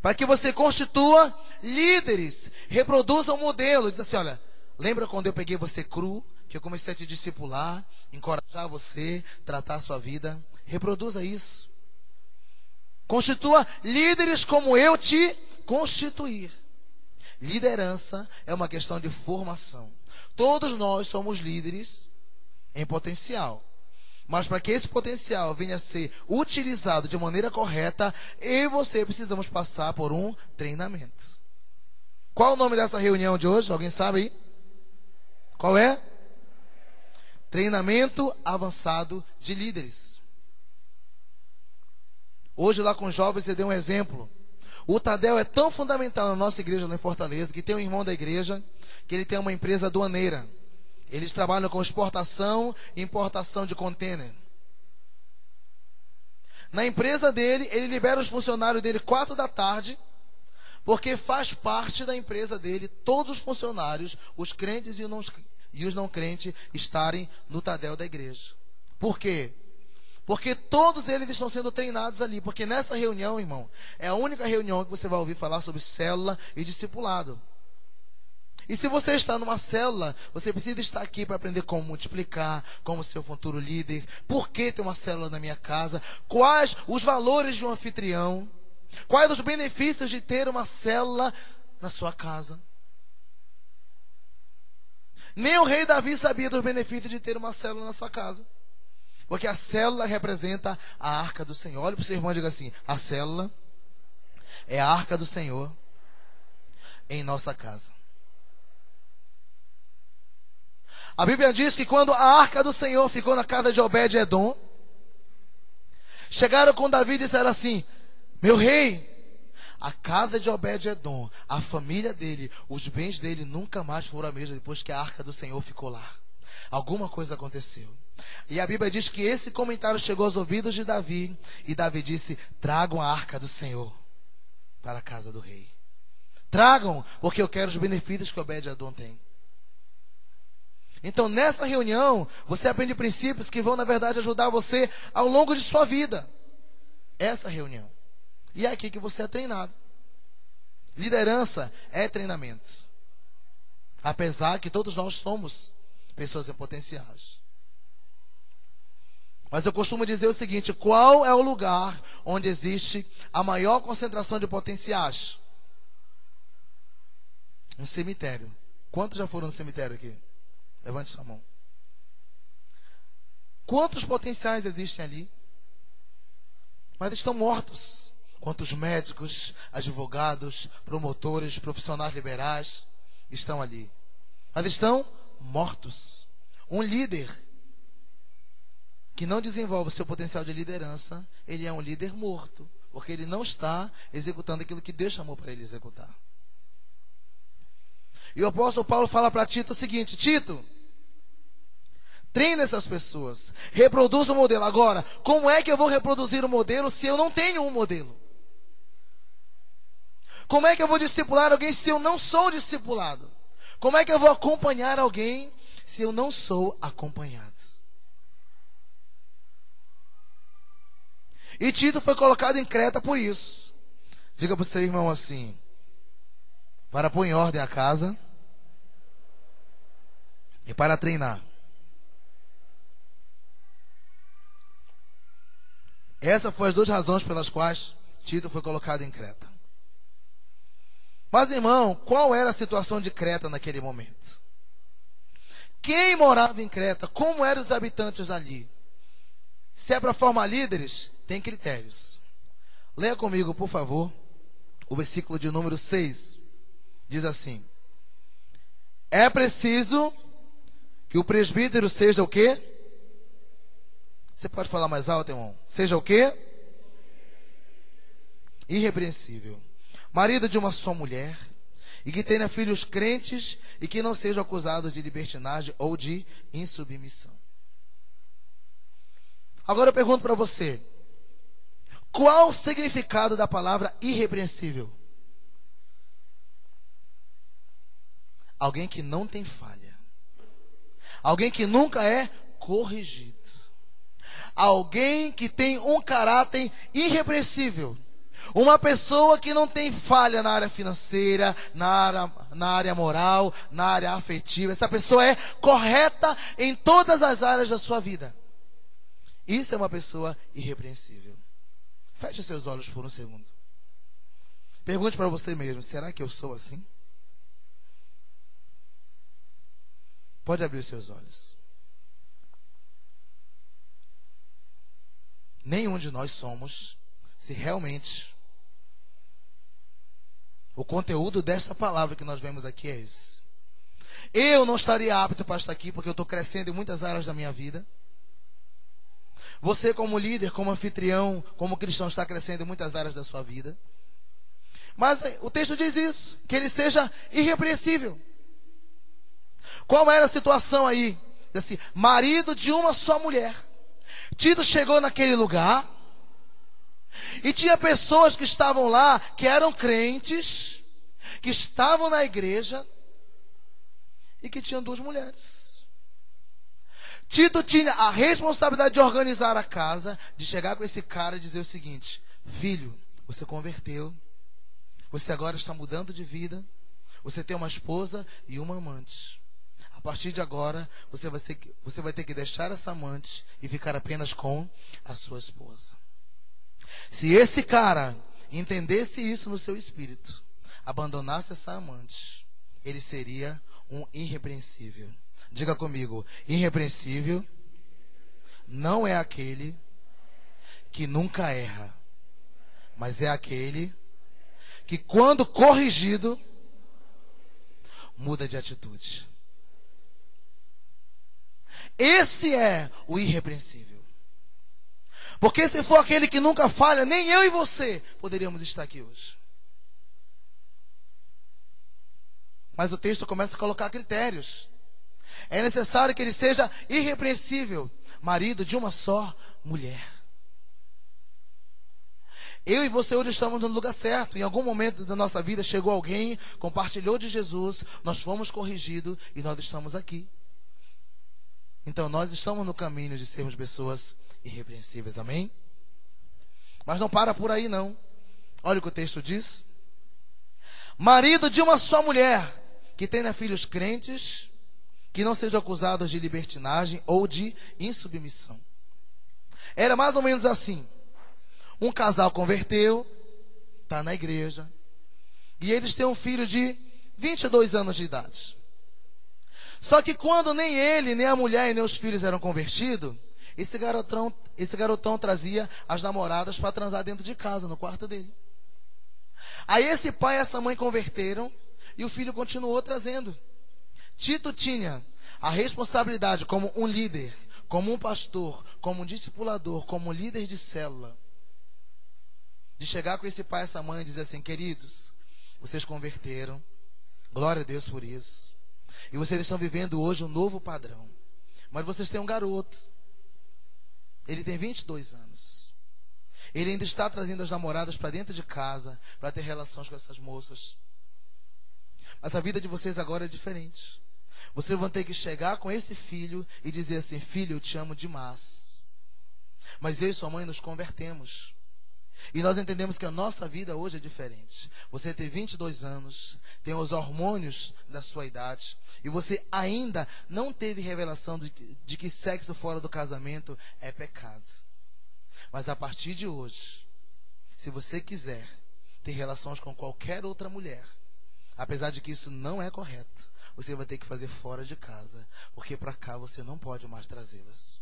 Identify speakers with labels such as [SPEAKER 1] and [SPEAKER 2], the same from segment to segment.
[SPEAKER 1] para que você constitua líderes, reproduza um modelo. Diz assim, olha, lembra quando eu peguei você cru, que eu comecei a te discipular, encorajar você, tratar a sua vida? Reproduza isso. Constitua líderes como eu te constituir. Liderança é uma questão de formação. Todos nós somos líderes em potencial. Mas para que esse potencial venha a ser utilizado de maneira correta, eu e você precisamos passar por um treinamento. Qual o nome dessa reunião de hoje? Alguém sabe aí? Qual é? Treinamento avançado de líderes. Hoje lá com os jovens eu dei um exemplo. O Tadel é tão fundamental na nossa igreja lá em Fortaleza, que tem um irmão da igreja, que ele tem uma empresa aduaneira. Eles trabalham com exportação e importação de contêiner. Na empresa dele, ele libera os funcionários dele 4 da tarde, porque faz parte da empresa dele, todos os funcionários, os crentes e os não crentes, estarem no Tadel da igreja. Por quê? Porque todos eles estão sendo treinados ali. Porque nessa reunião, irmão, é a única reunião que você vai ouvir falar sobre célula e discipulado. E se você está numa célula, você precisa estar aqui para aprender como multiplicar, como ser o futuro líder, por que ter uma célula na minha casa, quais os valores de um anfitrião, quais os benefícios de ter uma célula na sua casa. Nem o rei Davi sabia dos benefícios de ter uma célula na sua casa. Porque a célula representa a arca do Senhor. Olha para o seu irmão e diga assim: a célula é a arca do Senhor em nossa casa. A Bíblia diz que quando a arca do Senhor ficou na casa de Obed-Edom, chegaram com Davi e disseram assim: meu rei, a casa de Obed-Edom, a família dele, os bens dele nunca mais foram a mesma depois que a arca do Senhor ficou lá. Alguma coisa aconteceu. E a Bíblia diz que esse comentário chegou aos ouvidos de Davi, e Davi disse: tragam a arca do Senhor para a casa do rei. Tragam, porque eu quero os benefícios que Obed-Edom tem. Então nessa reunião, você aprende princípios que vão na verdade ajudar você ao longo de sua vida. Essa reunião. E é aqui que você é treinado. Liderança é treinamento. Apesar que todos nós somos pessoas em potenciais. Mas eu costumo dizer o seguinte: qual é o lugar onde existe a maior concentração de potenciais? Um cemitério. Quantos já foram no cemitério aqui? Levante sua mão. Quantos potenciais existem ali? Mas estão mortos. Quantos médicos, advogados, promotores, profissionais liberais estão ali? Mas estão mortos. Um líder que não desenvolve o seu potencial de liderança, ele é um líder morto, porque ele não está executando aquilo que Deus chamou para ele executar. E o apóstolo Paulo fala para Tito o seguinte: Tito, treine essas pessoas, reproduza o modelo. Agora, como é que eu vou reproduzir o modelo se eu não tenho um modelo? Como é que eu vou discipular alguém se eu não sou discipulado? Como é que eu vou acompanhar alguém se eu não sou acompanhado? E Tito foi colocado em Creta por isso. Diga para o seu irmão assim: para pôr em ordem a casa e para treinar. Essas foram as 2 razões pelas quais Tito foi colocado em Creta. Mas, irmão, qual era a situação de Creta naquele momento? Quem morava em Creta? Como eram os habitantes ali? Se é para formar líderes, tem critérios. Leia comigo, por favor, o versículo de número 6. Diz assim: é preciso que o presbítero seja o quê? Você pode falar mais alto, irmão? Seja o quê? Irrepreensível. Marido de uma só mulher, e que tenha filhos crentes, e que não sejam acusados de libertinagem ou de insubmissão. Agora eu pergunto para você: qual o significado da palavra irrepreensível? Alguém que não tem falha. Alguém que nunca é corrigido. Alguém que tem um caráter irrepreensível. Uma pessoa que não tem falha na área financeira, na área moral, na área afetiva. Essa pessoa é correta em todas as áreas da sua vida. Isso é uma pessoa irrepreensível. Feche seus olhos por um segundo. Pergunte para você mesmo: será que eu sou assim? Pode abrir os seus olhos. Nenhum de nós somos, se realmente o conteúdo desta palavra que nós vemos aqui é esse. Eu não estaria apto para estar aqui porque eu estou crescendo em muitas áreas da minha vida. Você, como líder, como anfitrião, como cristão, está crescendo em muitas áreas da sua vida. Mas o texto diz isso, que ele seja irrepreensível. Qual era a situação aí? Diz assim: marido de uma só mulher. Tito chegou naquele lugar e tinha pessoas que estavam lá, que eram crentes, que estavam na igreja e que tinham 2 mulheres. Tito tinha a responsabilidade de organizar a casa, de chegar com esse cara e dizer o seguinte: filho, você converteu, você agora está mudando de vida, você tem uma esposa e uma amante. A partir de agora, você vai ter que deixar essa amante e ficar apenas com a sua esposa. Se esse cara entendesse isso no seu espírito, abandonasse essa amante, ele seria um irrepreensível. Diga comigo: irrepreensível não é aquele que nunca erra, mas é aquele que, quando corrigido, muda de atitude. Esse é o irrepreensível. Porque se for aquele que nunca falha, nem eu e você poderíamos estar aqui hoje. Mas o texto começa a colocar critérios. É necessário que ele seja irrepreensível, marido de uma só mulher. Eu e você hoje estamos no lugar certo. Em algum momento da nossa vida chegou alguém, compartilhou de Jesus, nós fomos corrigidos e nós estamos aqui. Então nós estamos no caminho de sermos pessoas irrepreensíveis, amém? Mas não para por aí não. Olha o que o texto diz: marido de uma só mulher, que tenha filhos crentes, que não sejam acusados de libertinagem ou de insubmissão. Era mais ou menos assim: um casal converteu, está na igreja, e eles têm um filho de 22 anos de idade. Só que quando nem ele, nem a mulher e nem os filhos eram convertidos, esse garotão trazia as namoradas para transar dentro de casa, no quarto dele. Aí esse pai e essa mãe converteram e o filho continuou trazendo. Tito tinha a responsabilidade como um líder, como um pastor, como um discipulador, como um líder de célula, de chegar com esse pai e essa mãe e dizer assim: queridos, vocês converteram, glória a Deus por isso, e vocês estão vivendo hoje um novo padrão. Mas vocês têm um garoto, ele tem 22 anos, ele ainda está trazendo as namoradas para dentro de casa, para ter relações com essas moças. Mas a vida de vocês agora é diferente. Vocês vão ter que chegar com esse filho e dizer assim: filho, eu te amo demais, mas eu e sua mãe nos convertemos. E nós entendemos que a nossa vida hoje é diferente. Você tem 22 anos, tem os hormônios da sua idade, e você ainda não teve revelação de que sexo fora do casamento é pecado. Mas a partir de hoje, se você quiser ter relações com qualquer outra mulher, apesar de que isso não é correto, você vai ter que fazer fora de casa, porque para cá você não pode mais trazê-las.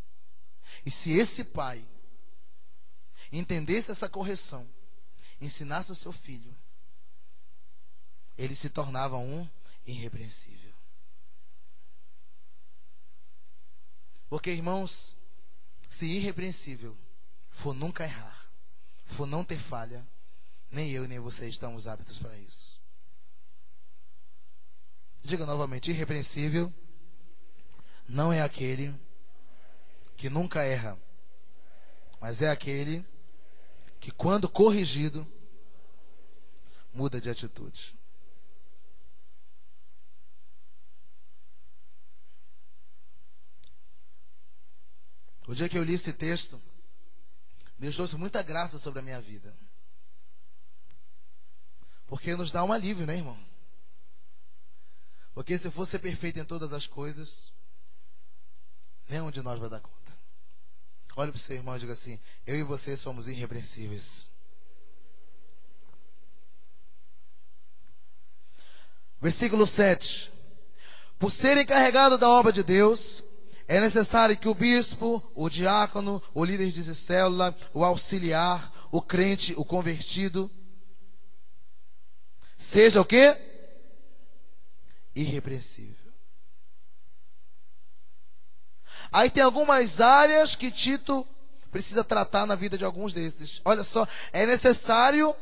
[SPEAKER 1] E se esse pai entendesse essa correção, ensinasse o seu filho, ele se tornava um irrepreensível. Porque, irmãos, se irrepreensível for nunca errar, for não ter falha, nem eu nem você estamos aptos para isso. Diga novamente: irrepreensível não é aquele que nunca erra, mas é aquele que, quando corrigido, muda de atitude. O dia que eu li esse texto, Deus trouxe muita graça sobre a minha vida. Porque nos dá um alívio, né, irmão? Porque se for ser perfeito em todas as coisas, nenhum de nós vai dar conta. Olhe para o seu irmão e diga assim: eu e você somos irrepreensíveis. Versículo 7. Por ser encarregado da obra de Deus, é necessário que o bispo, o diácono, o líder de célula, o auxiliar, o crente, o convertido, seja o quê? Irrepreensível. Aí tem algumas áreas que Tito precisa tratar na vida de alguns desses. Olha só, é necessário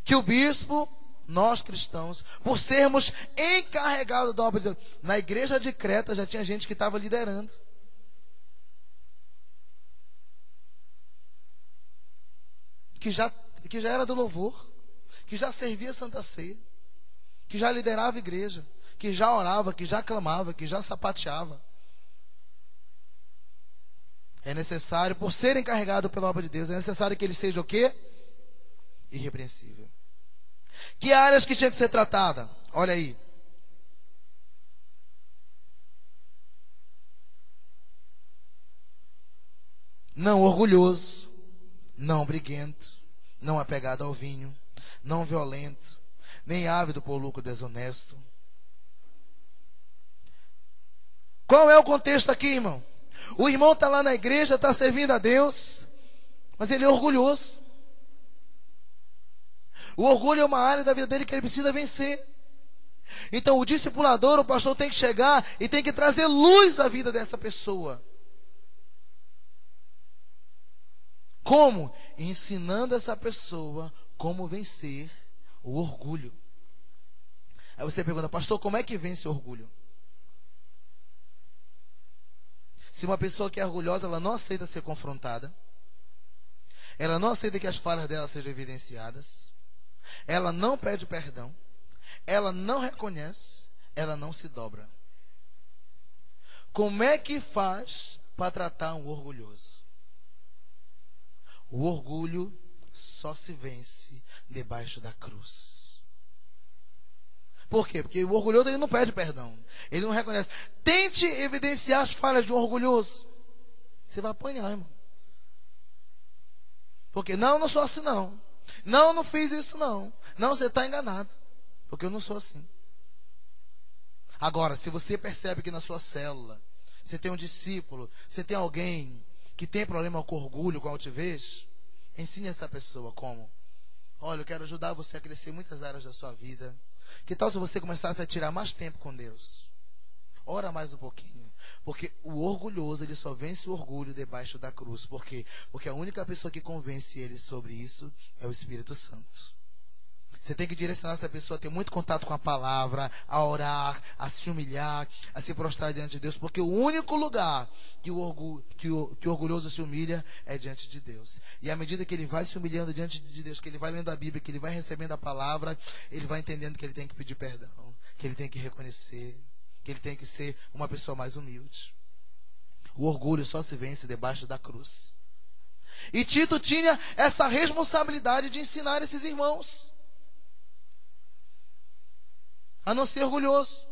[SPEAKER 1] que o bispo, nós cristãos, por sermos encarregados da obra de Deus. Na igreja de Creta já tinha gente que estava liderando. Que já era do louvor, que já servia a Santa Ceia, que já liderava a igreja, que já orava, que já clamava, que já sapateava. É necessário, por ser encarregado pela obra de Deus, é necessário que ele seja o quê? Irrepreensível. Que áreas que tinha que ser tratada? Olha aí. Não orgulhoso, não briguento, não apegado ao vinho, não violento, nem ávido por lucro desonesto. Qual é o contexto aqui, irmão? O irmão está lá na igreja, está servindo a Deus, mas ele é orgulhoso. O orgulho é uma área da vida dele que ele precisa vencer. Então o discipulador, o pastor, tem que chegar e tem que trazer luz à vida dessa pessoa. Como? Ensinando essa pessoa como vencer o orgulho. Aí você pergunta: pastor, como é que vence o orgulho? Se uma pessoa que é orgulhosa, ela não aceita ser confrontada, ela não aceita que as falhas dela sejam evidenciadas, ela não pede perdão, ela não reconhece, ela não se dobra. Como é que faz para tratar um orgulhoso? O orgulho só se vence debaixo da cruz. Por quê? Porque o orgulhoso, ele não pede perdão, ele não reconhece. Tente evidenciar as falhas de um orgulhoso, você vai apanhar, irmão. Porque não sou assim não. Não fiz isso não. Não, você está enganado, porque eu não sou assim. Agora, se você percebe que na sua célula você tem um discípulo, você tem alguém que tem problema com orgulho, com altivez, ensine essa pessoa como: olha, eu quero ajudar você a crescer em muitas áreas da sua vida. Que tal se você começar a tirar mais tempo com Deus? Ora mais um pouquinho. Porque o orgulhoso, ele só vence o orgulho debaixo da cruz. Por quê? Porque a única pessoa que convence ele sobre isso é o Espírito Santo. Você tem que direcionar essa pessoa a ter muito contato com a palavra, a orar, a se humilhar, a se prostrar diante de Deus. Porque o único lugar que o orgulhoso se humilha é diante de Deus. E à medida que ele vai se humilhando diante de Deus, que ele vai lendo a Bíblia, que ele vai recebendo a palavra, ele vai entendendo que ele tem que pedir perdão, que ele tem que reconhecer, que ele tem que ser uma pessoa mais humilde. O orgulho só se vence debaixo da cruz. E Tito tinha essa responsabilidade de ensinar esses irmãos a não ser orgulhoso.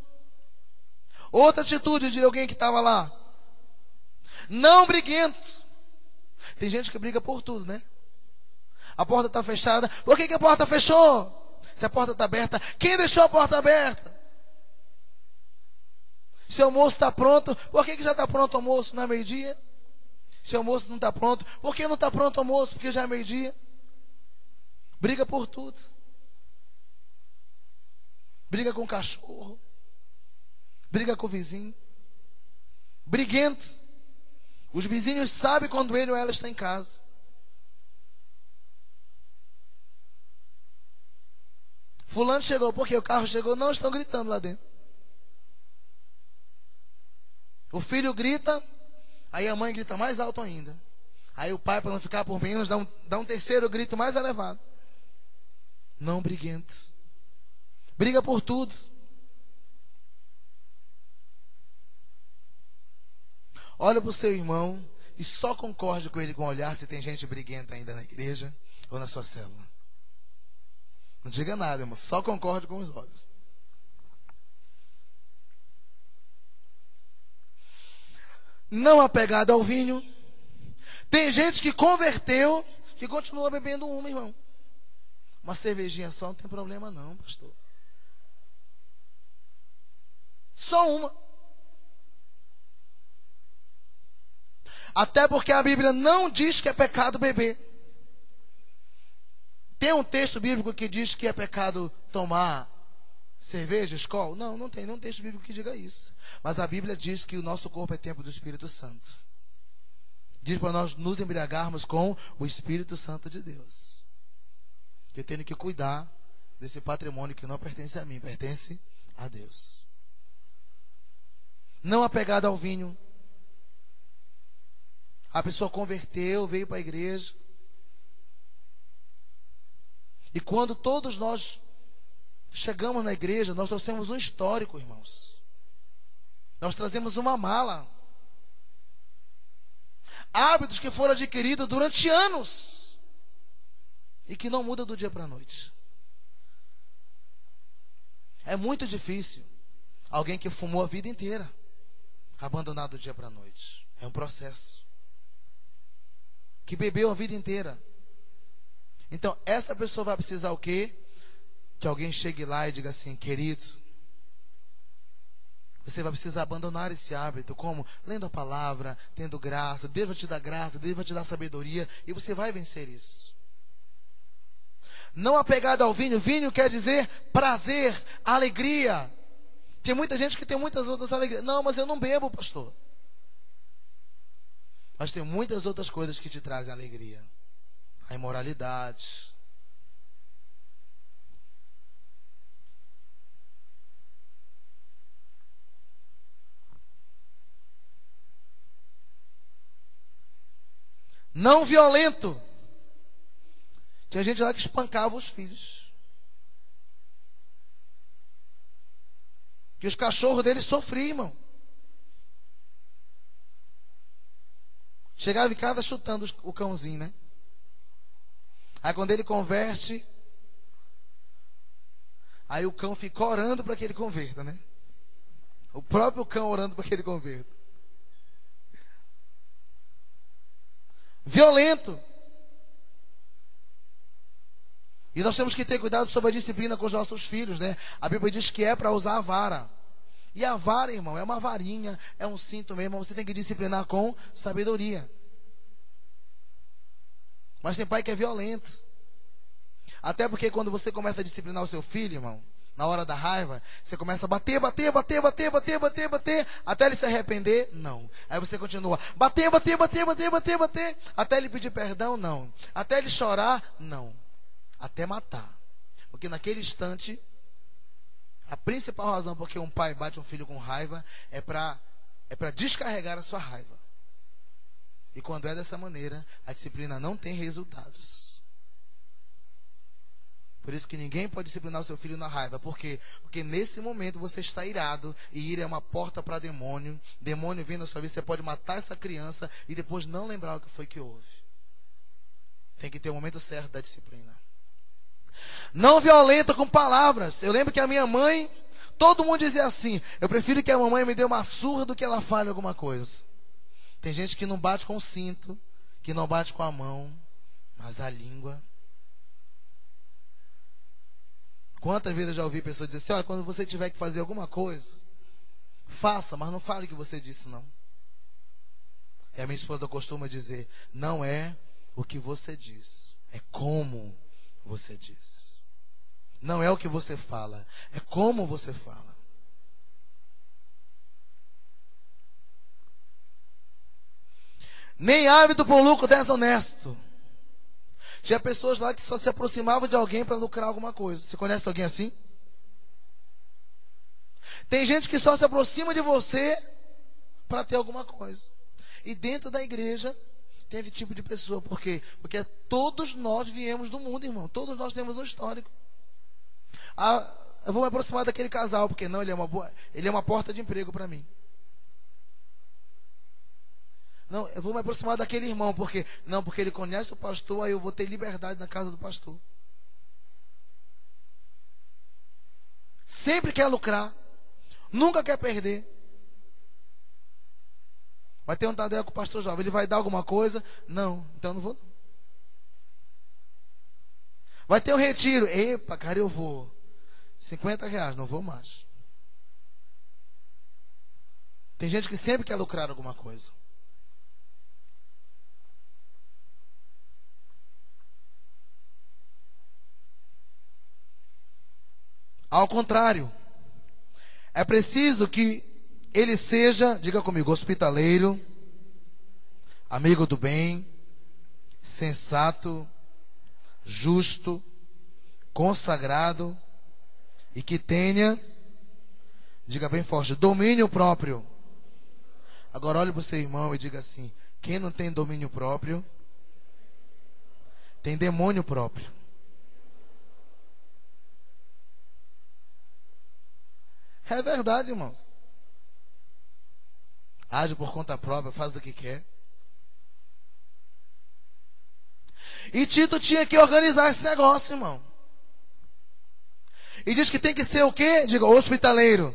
[SPEAKER 1] Outra atitude de alguém que estava lá: não briguento. Tem gente que briga por tudo, né? A porta está fechada. Por que a porta fechou? Se a porta está aberta, quem deixou a porta aberta? Se o almoço está pronto, por que já está pronto o almoço? Não é meio-dia? Se o almoço não está pronto, por que não está pronto o almoço? Porque já é meio-dia. Briga por tudo. Briga com o cachorro, briga com o vizinho, briguento. Os vizinhos sabem quando ele ou ela está em casa. Fulano chegou, porque o carro chegou, não, estão gritando lá dentro. O filho grita, aí a mãe grita mais alto ainda. Aí o pai, para não ficar por menos, dá um terceiro grito mais elevado. Não briguento. Briga por tudo. Olha para o seu irmão e só concorde com ele com o olhar se tem gente briguenta ainda na igreja ou na sua célula. Não diga nada, irmão. Só concorde com os olhos. Não apegado ao vinho. Tem gente que converteu, que continua bebendo uma, irmão. Uma cervejinha só não tem problema não, pastor. Só uma. Até porque a Bíblia não diz que é pecado beber. Tem um texto bíblico que diz que é pecado tomar cerveja, Skol? Não, não tem nenhum texto bíblico que diga isso. Mas a Bíblia diz que o nosso corpo é templo do Espírito Santo. Diz para nós nos embriagarmos com o Espírito Santo de Deus. Eu tenho que cuidar desse patrimônio que não pertence a mim, pertence a Deus. Não apegado ao vinho. A pessoa converteu, veio para a igreja. E quando todos nós chegamos na igreja, nós trouxemos um histórico, irmãos. Nós trazemos uma mala. Hábitos que foram adquiridos durante anos. E que não mudam do dia para a noite. É muito difícil alguém que fumou a vida inteira abandonar do dia para a noite. É um processo. Que bebeu a vida inteira. Então, essa pessoa vai precisar o quê? Que alguém chegue lá e diga assim: querido, você vai precisar abandonar esse hábito. Como? Lendo a palavra, tendo graça. Deus vai te dar graça, Deus vai te dar sabedoria. E você vai vencer isso. Não apegado ao vinho. Vinho quer dizer prazer, alegria. Tem muita gente que tem muitas outras alegrias. Não, mas eu não bebo, pastor. Mas tem muitas outras coisas que te trazem alegria. A imoralidade. Não violento. Tinha gente lá que espancava os filhos. Que os cachorros deles sofriam, irmão. Chegava em casa chutando o cãozinho, né? Aí quando ele converte, aí o cão fica orando para que ele converta, né? O próprio cão orando para que ele converta. Violento. E nós temos que ter cuidado sobre a disciplina com os nossos filhos, né? A Bíblia diz que é para usar a vara. E a vara, irmão, é uma varinha, é um cinto mesmo, você tem que disciplinar com sabedoria. Mas tem pai que é violento. Até porque quando você começa a disciplinar o seu filho, irmão, na hora da raiva, você começa a bater, até ele se arrepender, não. Aí você continua, bater, até ele pedir perdão, não. Até ele chorar, não. Até matar. Porque naquele instante, a principal razão porque um pai bate um filho com raiva é para descarregar a sua raiva. E quando é dessa maneira, a disciplina não tem resultados. Por isso que ninguém pode disciplinar o seu filho na raiva. Por quê? Porque nesse momento você está irado. E ira é uma porta para demônio. Demônio vem na sua vida, você pode matar essa criança e depois não lembrar o que foi que houve. Tem que ter o momento certo da disciplina. Não violenta com palavras. Eu lembro que a minha mãe, todo mundo dizia assim: eu prefiro que a mamãe me dê uma surra do que ela fale alguma coisa. Tem gente que não bate com o cinto, que não bate com a mão, mas a língua. Quantas vezes eu já ouvi pessoas dizer assim: olha, quando você tiver que fazer alguma coisa, faça, mas não fale o que você disse, não. E a minha esposa costuma dizer: não é o que você diz, é como você diz. Não é o que você fala, é como você fala. Nem ávido por lucro desonesto. Tinha pessoas lá que só se aproximavam de alguém para lucrar alguma coisa. Você conhece alguém assim? Tem gente que só se aproxima de você para ter alguma coisa. E dentro da igreja teve tipo de pessoa. Por quê? Porque todos nós viemos do mundo, irmão. Todos nós temos um histórico. Eu vou me aproximar daquele casal, porque não, ele é uma porta de emprego para mim. Não, eu vou me aproximar daquele irmão, porque ele conhece o pastor, aí eu vou ter liberdade na casa do pastor. Sempre quer lucrar. Nunca quer perder. Vai ter um Tadel com o pastor jovem. Ele vai dar alguma coisa? Não, então eu não vou não. Vai ter um retiro. Epa, cara, eu vou. R$50, não vou mais. Tem gente que sempre quer lucrar alguma coisa. Ao contrário, é preciso que ele seja, diga comigo, hospitaleiro, amigo do bem, sensato, justo, consagrado e que tenha, diga bem forte, domínio próprio. Agora olhe para o seu irmão e diga assim: quem não tem domínio próprio, tem demônio próprio. É verdade, irmãos. Age por conta própria, faz o que quer. E Tito tinha que organizar esse negócio, irmão. E diz que tem que ser o quê? Diga, hospitaleiro.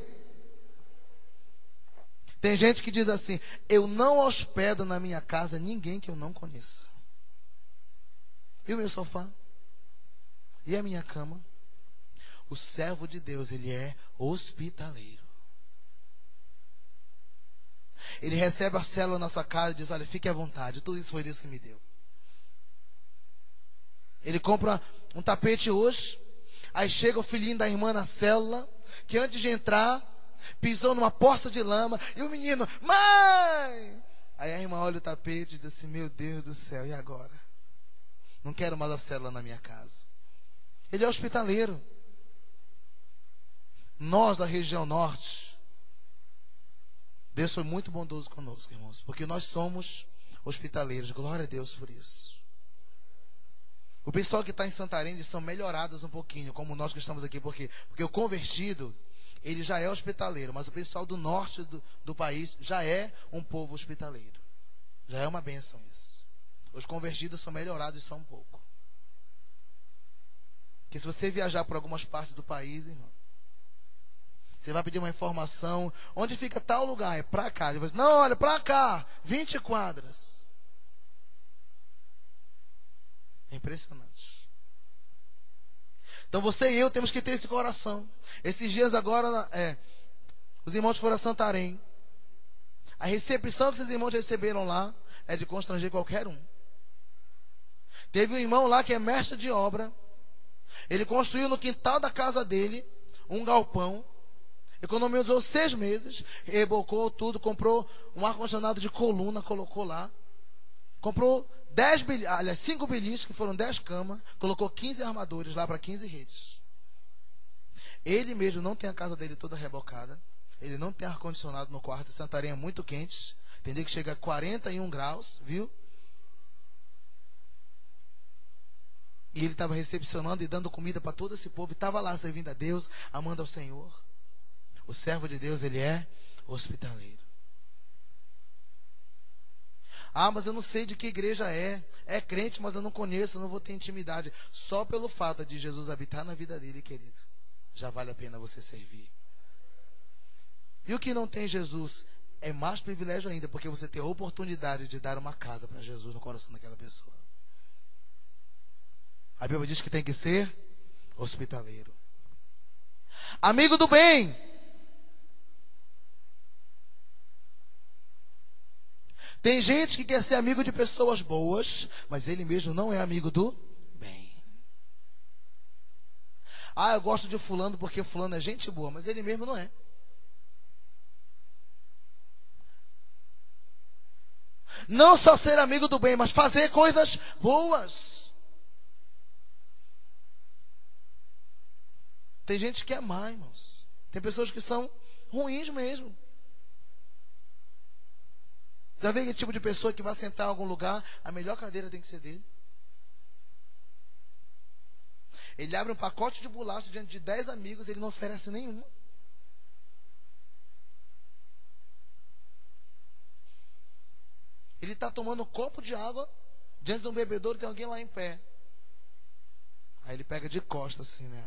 [SPEAKER 1] Tem gente que diz assim: eu não hospedo na minha casa ninguém que eu não conheça. E o meu sofá? E a minha cama? O servo de Deus, ele é hospitaleiro. Ele recebe a célula na sua casa e diz: olha, fique à vontade, tudo isso foi Deus que me deu. Ele compra um tapete hoje, aí chega o filhinho da irmã na célula, que antes de entrar, pisou numa poça de lama, e o menino: mãe! Aí a irmã olha o tapete e diz assim: meu Deus do céu, e agora? Não quero mais a célula na minha casa. Ele é hospitaleiro. Nós da região norte, Deus foi muito bondoso conosco, irmãos, porque nós somos hospitaleiros. Glória a Deus por isso. O pessoal que está em Santarém, eles são melhorados um pouquinho, como nós que estamos aqui. Por quê? Porque o convertido, ele já é hospitaleiro, mas o pessoal do norte do país já é um povo hospitaleiro. Já é uma bênção isso. Os convertidos são melhorados só um pouco. Porque se você viajar por algumas partes do país, irmão, você vai pedir uma informação: onde fica tal lugar? É para cá. Ele vai dizer: não, olha, para cá, 20 quadras. É impressionante. Então você e eu temos que ter esse coração. Esses dias agora, os irmãos foram a Santarém. A recepção que esses irmãos receberam lá é de constranger qualquer um. Teve um irmão lá que é mestre de obra. Ele construiu no quintal da casa dele um galpão. Economizou 6 meses, rebocou tudo, comprou um ar-condicionado de coluna, colocou lá. Comprou 5 beliches, que foram 10 camas, colocou 15 armadores lá para 15 redes. Ele mesmo não tem a casa dele toda rebocada. Ele não tem ar-condicionado no quarto. Santarém é muito quente. Tem dia que chega a 41 graus, viu? E ele estava recepcionando e dando comida para todo esse povo. E estava lá servindo a Deus, amando ao Senhor. O servo de Deus, ele é hospitaleiro. Ah, mas eu não sei de que igreja é. É crente, mas eu não conheço, eu não vou ter intimidade. Só pelo fato de Jesus habitar na vida dele, querido, já vale a pena você servir. E o que não tem Jesus é mais privilégio ainda, porque você tem a oportunidade de dar uma casa para Jesus no coração daquela pessoa. A Bíblia diz que tem que ser hospitaleiro. Amigo do bem. Tem gente que quer ser amigo de pessoas boas, mas ele mesmo não é amigo do bem. Ah, eu gosto de fulano porque fulano é gente boa, mas ele mesmo não é. Não só ser amigo do bem, mas fazer coisas boas. Tem gente que é má, irmãos. Tem pessoas que são ruins mesmo. Já vê aquele tipo de pessoa que vai sentar em algum lugar, a melhor cadeira tem que ser dele. Ele abre um pacote de bolacha diante de 10 amigos, ele não oferece nenhuma. Ele está tomando um copo de água, diante de um bebedouro tem alguém lá em pé. Aí ele pega de costas assim, né?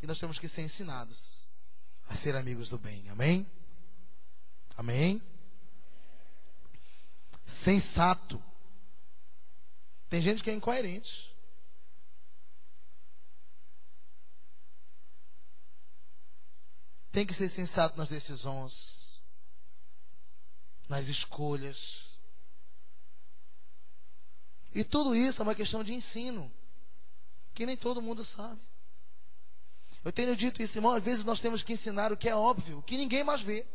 [SPEAKER 1] E nós temos que ser ensinados a ser amigos do bem. Amém? Amém? Sensato. Tem gente que é incoerente. Tem que ser sensato nas decisões, nas escolhas. E tudo isso é uma questão de ensino, que nem todo mundo sabe. Eu tenho dito isso, irmão, às vezes nós temos que ensinar o que é óbvio, o que ninguém mais vê.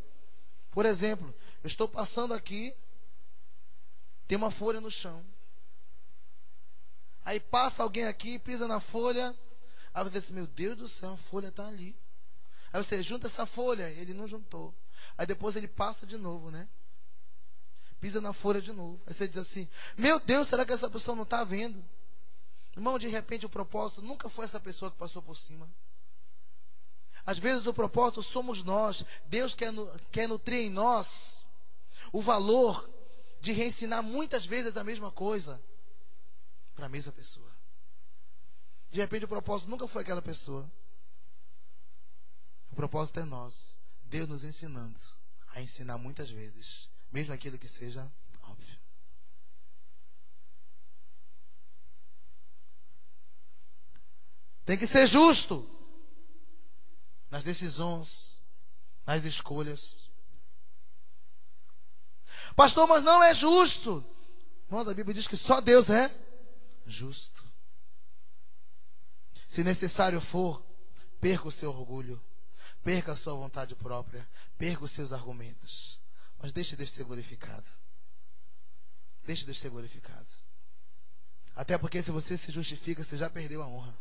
[SPEAKER 1] Por exemplo, eu estou passando aqui, tem uma folha no chão. Aí passa alguém aqui, pisa na folha, aí você diz, meu Deus do céu, a folha está ali. Aí você junta essa folha, ele não juntou. Aí depois ele passa de novo, né? Pisa na folha de novo. Aí você diz assim, meu Deus, será que essa pessoa não está vendo? Irmão, de repente o propósito nunca foi essa pessoa que passou por cima. Às vezes o propósito somos nós. Deus quer nutrir em nós o valor de reensinar muitas vezes a mesma coisa para a mesma pessoa. De repente o propósito nunca foi aquela pessoa. O propósito é nós. Deus nos ensinando a ensinar muitas vezes, mesmo aquilo que seja óbvio. Tem que ser justo nas decisões, nas escolhas. Pastor, mas não é justo. Irmãos, a Bíblia diz que só Deus é justo. Se necessário for, perca o seu orgulho, perca a sua vontade própria, perca os seus argumentos, mas deixe Deus ser glorificado. Deixe Deus ser glorificado. Até porque se você se justifica, você já perdeu a honra.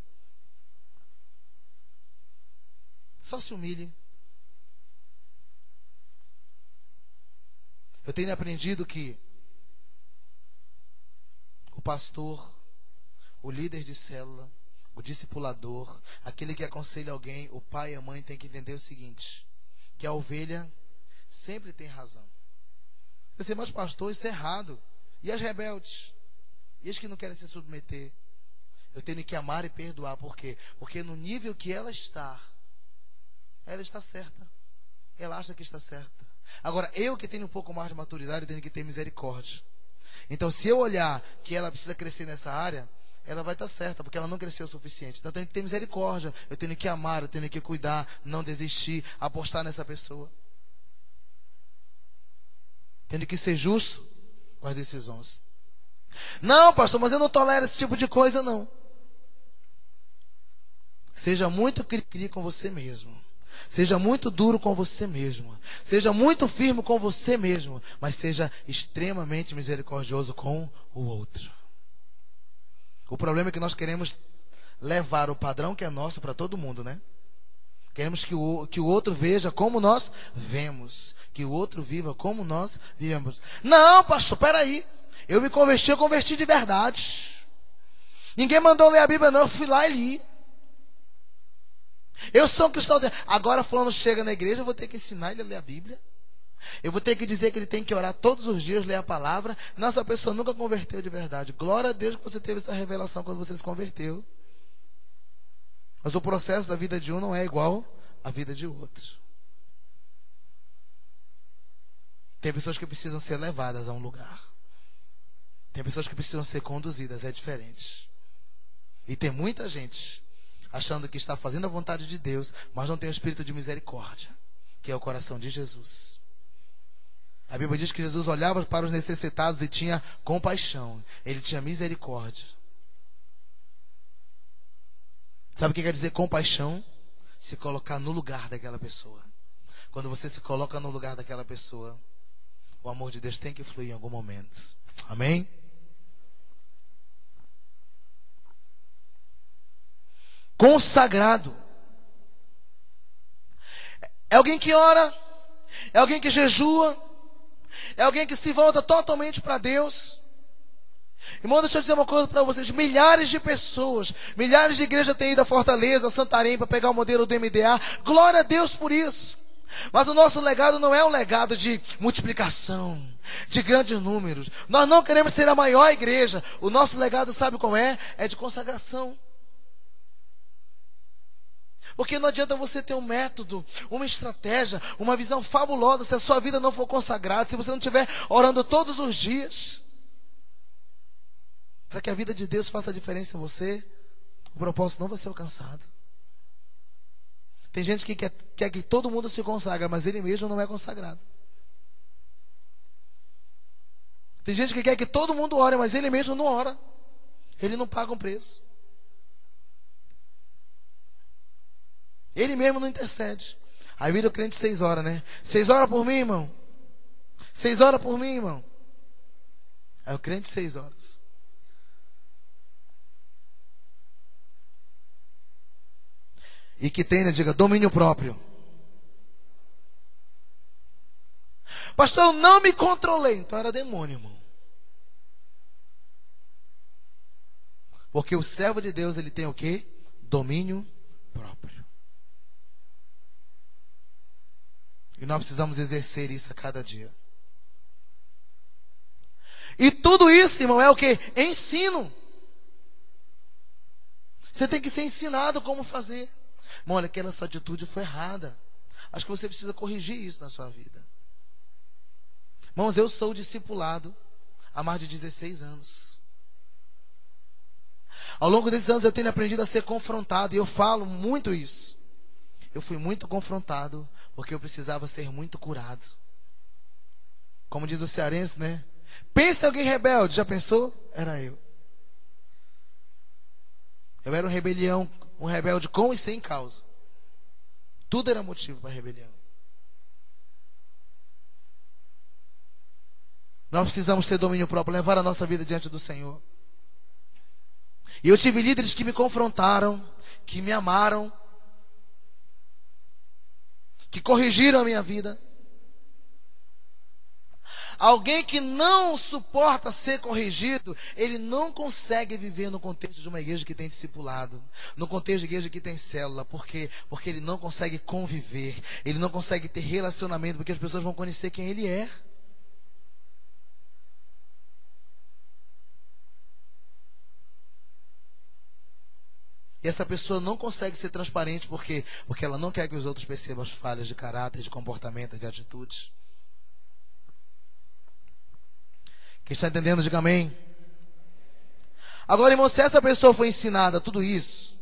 [SPEAKER 1] Só se humilhe. Eu tenho aprendido que o pastor, o líder de célula, o discipulador, aquele que aconselha alguém, o pai e a mãe tem que entender o seguinte, que a ovelha sempre tem razão. Você, mas pastor, isso é errado. E as rebeldes? E as que não querem se submeter? Eu tenho que amar e perdoar. Por quê? Porque no nível que ela está certa. Ela acha que está certa. Agora, eu que tenho um pouco mais de maturidade, eu tenho que ter misericórdia. Então, se eu olhar que ela precisa crescer nessa área, ela vai estar certa, porque ela não cresceu o suficiente. Então, eu tenho que ter misericórdia. Eu tenho que amar, eu tenho que cuidar, não desistir, apostar nessa pessoa. Tenho que ser justo com as decisões. Não, pastor, mas eu não tolero esse tipo de coisa, não. Seja muito cri-cri com você mesmo. Seja muito duro com você mesmo. Seja muito firme com você mesmo. Mas seja extremamente misericordioso com o outro. O problema é que nós queremos levar o padrão que é nosso para todo mundo, né? Queremos que o outro veja como nós vemos. Que o outro viva como nós vivemos. Não, pastor, peraí. Eu converti de verdade. Ninguém mandou ler a Bíblia, não. Eu fui lá e li. Eu sou um cristão. Agora fulano chega na igreja, eu vou ter que ensinar ele a ler a Bíblia. Eu vou ter que dizer que ele tem que orar todos os dias, ler a palavra. Nossa, pessoa nunca converteu de verdade. Glória a Deus que você teve essa revelação quando você se converteu. Mas o processo da vida de um não é igual à vida de outro. Tem pessoas que precisam ser levadas a um lugar. Tem pessoas que precisam ser conduzidas, é diferente. E tem muita gente achando que está fazendo a vontade de Deus, mas não tem o espírito de misericórdia, que é o coração de Jesus. A Bíblia diz que Jesus olhava para os necessitados e tinha compaixão. Ele tinha misericórdia. Sabe o que quer dizer compaixão? Se colocar no lugar daquela pessoa. Quando você se coloca no lugar daquela pessoa, o amor de Deus tem que fluir em algum momento. Amém? Consagrado. É alguém que ora, é alguém que jejua, é alguém que se volta totalmente para Deus. Irmão, deixa eu dizer uma coisa para vocês. Milhares de pessoas, milhares de igrejas têm ido a Fortaleza, a Santarém, para pegar o modelo do MDA. Glória a Deus por isso. Mas o nosso legado não é um legado de multiplicação, de grandes números. Nós não queremos ser a maior igreja. O nosso legado, sabe qual é? É de consagração. Porque não adianta você ter um método, uma estratégia, uma visão fabulosa, se a sua vida não for consagrada, se você não estiver orando todos os dias, para que a vida de Deus faça a diferença em você, o propósito não vai ser alcançado. Tem gente que quer que todo mundo se consagre, mas ele mesmo não é consagrado. Tem gente que quer que todo mundo ore, mas ele mesmo não ora. Ele não paga um preço. Ele mesmo não intercede. Aí vira o crente 6 horas, né? 6 horas por mim, irmão. 6 horas por mim, irmão. Aí o crente 6 horas. E que tenha, diga, domínio próprio. Pastor, eu não me controlei. Então era demônio, irmão. Porque o servo de Deus, ele tem o quê? Domínio próprio. E nós precisamos exercer isso a cada dia. E tudo isso, irmão, é o quê? Ensino. Você tem que ser ensinado como fazer. Irmão, olha, aquela sua atitude foi errada. Acho que você precisa corrigir isso na sua vida. Irmãos, eu sou discipulado há mais de 16 anos. Ao longo desses anos eu tenho aprendido a ser confrontado. E eu falo muito isso. Eu fui muito confrontado porque eu precisava ser muito curado. Como diz o cearense, né? Pensa em alguém rebelde. Já pensou? Era eu. Eu era um rebelde com e sem causa. Tudo era motivo para rebelião. Nós precisamos ter domínio próprio, levar a nossa vida diante do Senhor. E eu tive líderes que me confrontaram, que me amaram, que corrigiram a minha vida. Alguém que não suporta ser corrigido, ele não consegue viver no contexto de uma igreja que tem discipulado, no contexto de igreja que tem célula. Por quê? Porque ele não consegue conviver, ele não consegue ter relacionamento, porque as pessoas vão conhecer quem ele é. E essa pessoa não consegue ser transparente porque ela não quer que os outros percebam as falhas de caráter, de comportamento, de atitudes. Quem está entendendo, diga amém. Agora, irmão, se essa pessoa foi ensinada tudo isso,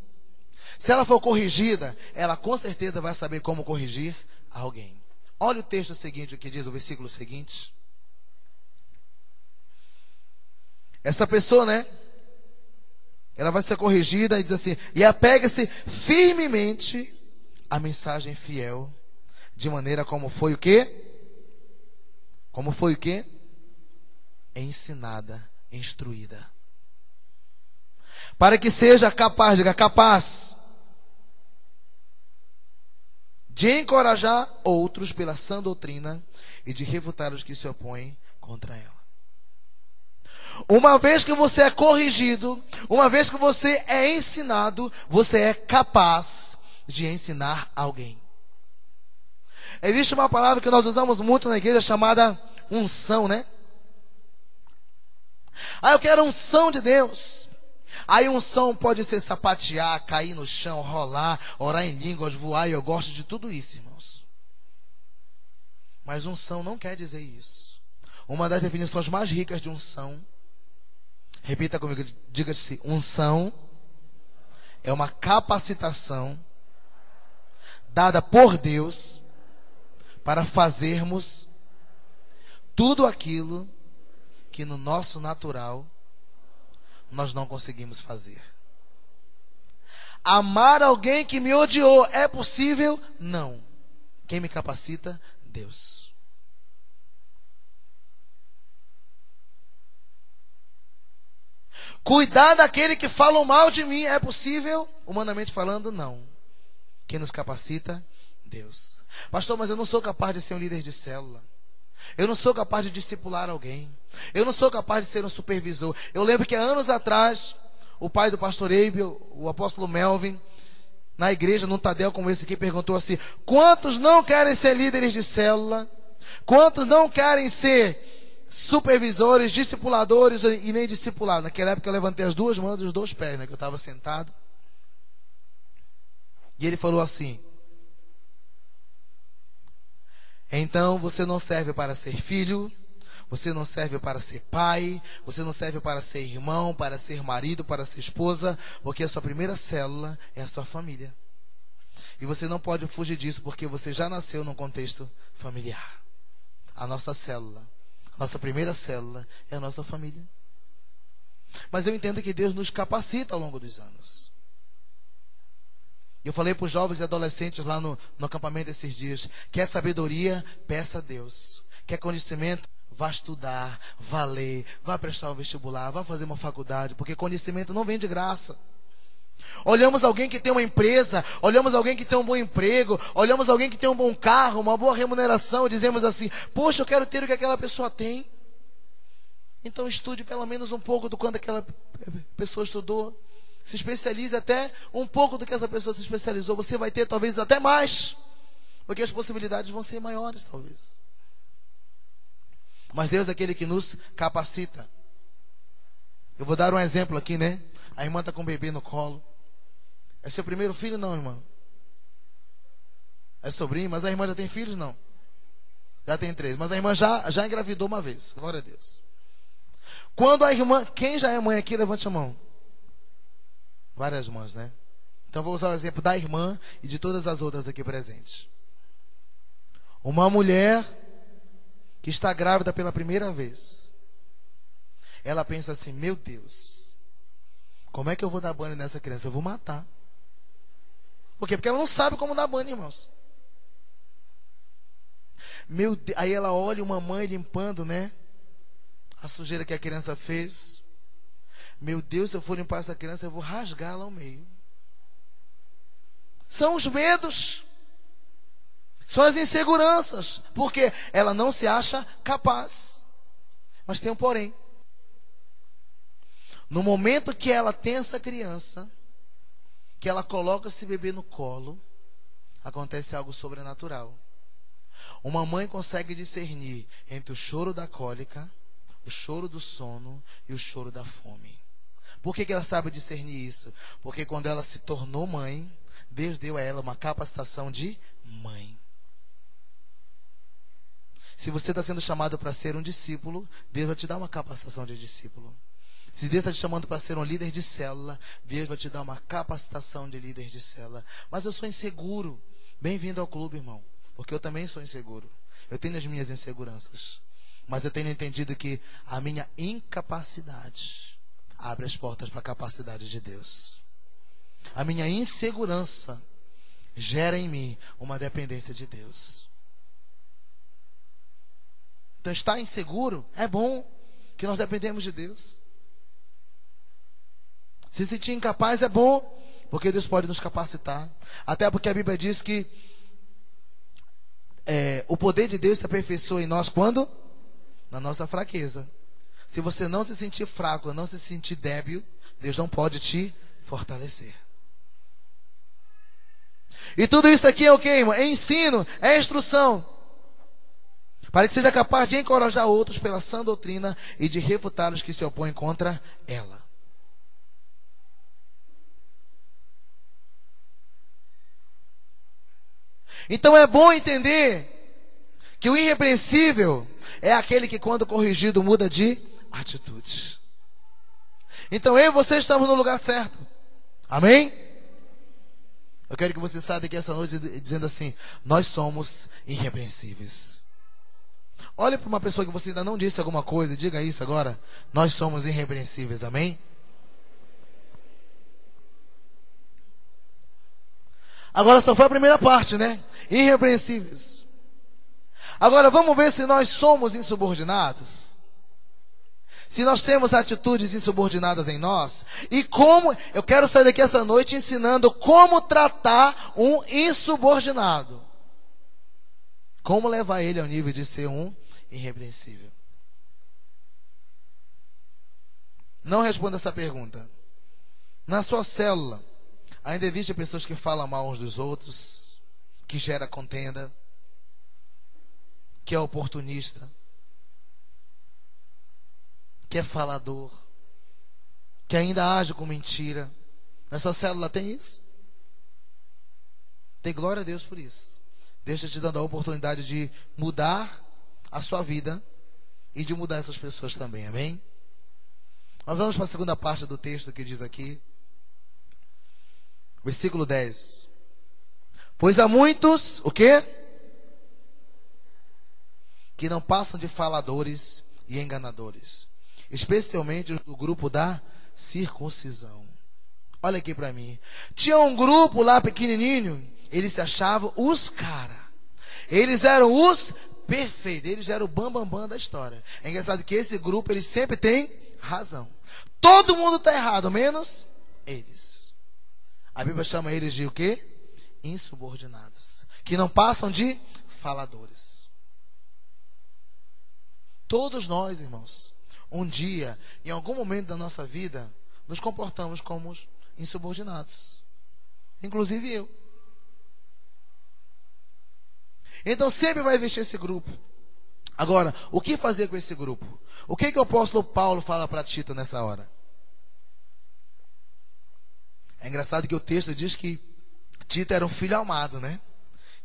[SPEAKER 1] se ela for corrigida, ela com certeza vai saber como corrigir alguém. Olha o texto seguinte, o que diz o versículo seguinte. Essa pessoa, né? Ela vai ser corrigida e diz assim: e apega-se firmemente à mensagem fiel, de maneira como foi o quê? Como foi o quê? Ensinada, instruída. Para que seja capaz, diga capaz, de encorajar outros pela sã doutrina e de refutar os que se opõem contra ela. Uma vez que você é corrigido, uma vez que você é ensinado, você é capaz de ensinar alguém. Existe uma palavra que nós usamos muito na igreja chamada unção, né? Eu quero a unção de Deus. Aí unção pode ser sapatear, cair no chão, rolar, orar em línguas, voar, e eu gosto de tudo isso, irmãos. Mas unção não quer dizer isso. Uma das definições mais ricas de unção, repita comigo, diga-se, unção é uma capacitação dada por Deus para fazermos tudo aquilo que no nosso natural nós não conseguimos fazer. Amar alguém que me odiou é possível? Não. Quem me capacita? Deus. Cuidar daquele que fala mal de mim é possível? Humanamente falando, não. Quem nos capacita? Deus. Pastor, mas eu não sou capaz de ser um líder de célula. Eu não sou capaz de discipular alguém. Eu não sou capaz de ser um supervisor. Eu lembro que há anos atrás, o pai do pastor Eibe, o apóstolo Melvin, na igreja, num Tadel como esse aqui, perguntou assim: quantos não querem ser líderes de célula? Quantos não querem ser supervisores, discipuladores e nem discipulados? Naquela época eu levantei as duas mãos e os dois pés, né, que eu estava sentado. E ele falou assim: então você não serve para ser filho, você não serve para ser pai, você não serve para ser irmão, para ser marido, para ser esposa, porque a sua primeira célula é a sua família. E você não pode fugir disso, porque você já nasceu num contexto familiar. A nossa célula, a nossa primeira célula é a nossa família. Mas eu entendo que Deus nos capacita ao longo dos anos. Eu falei para os jovens e adolescentes lá no acampamento esses dias: quer sabedoria, peça a Deus. Quer conhecimento, vá estudar, vá ler, vá prestar o vestibular, vá fazer uma faculdade, porque conhecimento não vem de graça. Olhamos alguém que tem uma empresa, olhamos alguém que tem um bom emprego, olhamos alguém que tem um bom carro, uma boa remuneração, e dizemos assim: poxa, eu quero ter o que aquela pessoa tem. Então estude pelo menos um pouco do quanto aquela pessoa estudou. Se especialize até um pouco do que essa pessoa se especializou. Você vai ter talvez até mais, porque as possibilidades vão ser maiores talvez. Mas Deus é aquele que nos capacita. Eu vou dar um exemplo aqui, né? A irmã está com o bebê no colo. É seu primeiro filho? Não, irmã. É sobrinho, mas a irmã já tem filhos? Não. Já tem 3. Mas a irmã já engravidou uma vez. Glória a Deus. Quando a irmã... Quem já é mãe aqui, levante a mão. Várias mãos, né? Então vou usar o exemplo da irmã e de todas as outras aqui presentes. Uma mulher que está grávida pela primeira vez. Ela pensa assim: meu Deus, como é que eu vou dar banho nessa criança? Eu vou matar. Por quê? Porque ela não sabe como dar banho, irmãos. Meu Deus. Aí ela olha uma mãe limpando, né, a sujeira que a criança fez. Meu Deus, se eu for limpar essa criança, eu vou rasgá-la ao meio. São os medos. São as inseguranças. Porque ela não se acha capaz. Mas tem um porém. No momento que ela tem essa criança, que ela coloca esse bebê no colo, acontece algo sobrenatural. Uma mãe consegue discernir entre o choro da cólica, o choro do sono e o choro da fome. Por que ela sabe discernir isso? Porque quando ela se tornou mãe, Deus deu a ela uma capacitação de mãe. Se você está sendo chamado para ser um discípulo, Deus vai te dar uma capacitação de discípulo. Se Deus está te chamando para ser um líder de célula, Deus vai te dar uma capacitação de líder de célula. Mas eu sou inseguro. Bem-vindo ao clube, irmão. Porque eu também sou inseguro. Eu tenho as minhas inseguranças. Mas eu tenho entendido que a minha incapacidade abre as portas para a capacidade de Deus. A minha insegurança gera em mim uma dependência de Deus. Então, estar inseguro é bom, que nós dependemos de Deus. Se sentir incapaz é bom, porque Deus pode nos capacitar. Até porque a Bíblia diz que o poder de Deus se aperfeiçoa em nós quando? Na nossa fraqueza. Se você não se sentir fraco, não se sentir débil, Deus não pode te fortalecer. E tudo isso aqui é o que, irmão? É ensino, é instrução. Para que seja capaz de encorajar outros pela sã doutrina e de refutar os que se opõem contra ela. Então é bom entender que o irrepreensível é aquele que, quando corrigido, muda de atitude. Então eu e você estamos no lugar certo. Amém? Eu quero que você saia daqui essa noite dizendo assim: nós somos irrepreensíveis. Olhe para uma pessoa que você ainda não disse alguma coisa e diga isso agora: nós somos irrepreensíveis. Amém? Agora só foi a primeira parte, né? Irrepreensíveis. Agora vamos ver se nós somos insubordinados. Se nós temos atitudes insubordinadas em nós. E como, eu quero sair daqui essa noite ensinando como tratar um insubordinado. Como levar ele ao nível de ser um irrepreensível. Não responda essa pergunta. Na sua célula, ainda existem pessoas que falam mal uns dos outros, que gera contenda, que é oportunista, que é falador, que ainda age com mentira. Na sua célula tem isso? Dê glória a Deus por isso. Deus está te dando a oportunidade de mudar a sua vida e de mudar essas pessoas também, amém? Nós vamos para a segunda parte do texto que diz aqui, versículo 10. Pois há muitos, o quê? Que não passam de faladores e enganadores, especialmente os do grupo da circuncisão. Olha aqui para mim. Tinha um grupo lá pequenininho, eles se achavam os caras. Eles eram os perfeitos, eles eram o bambambam da história. É engraçado que esse grupo, eles sempre têm razão. Todo mundo está errado, menos eles. A Bíblia chama eles de o quê? Insubordinados. Que não passam de faladores. Todos nós, irmãos, um dia, em algum momento da nossa vida, nos comportamos como insubordinados. Inclusive eu. Então sempre vai existir esse grupo. Agora, o que fazer com esse grupo? O que o apóstolo Paulo fala para Tito nessa hora? É engraçado que o texto diz que Tito era um filho amado, né?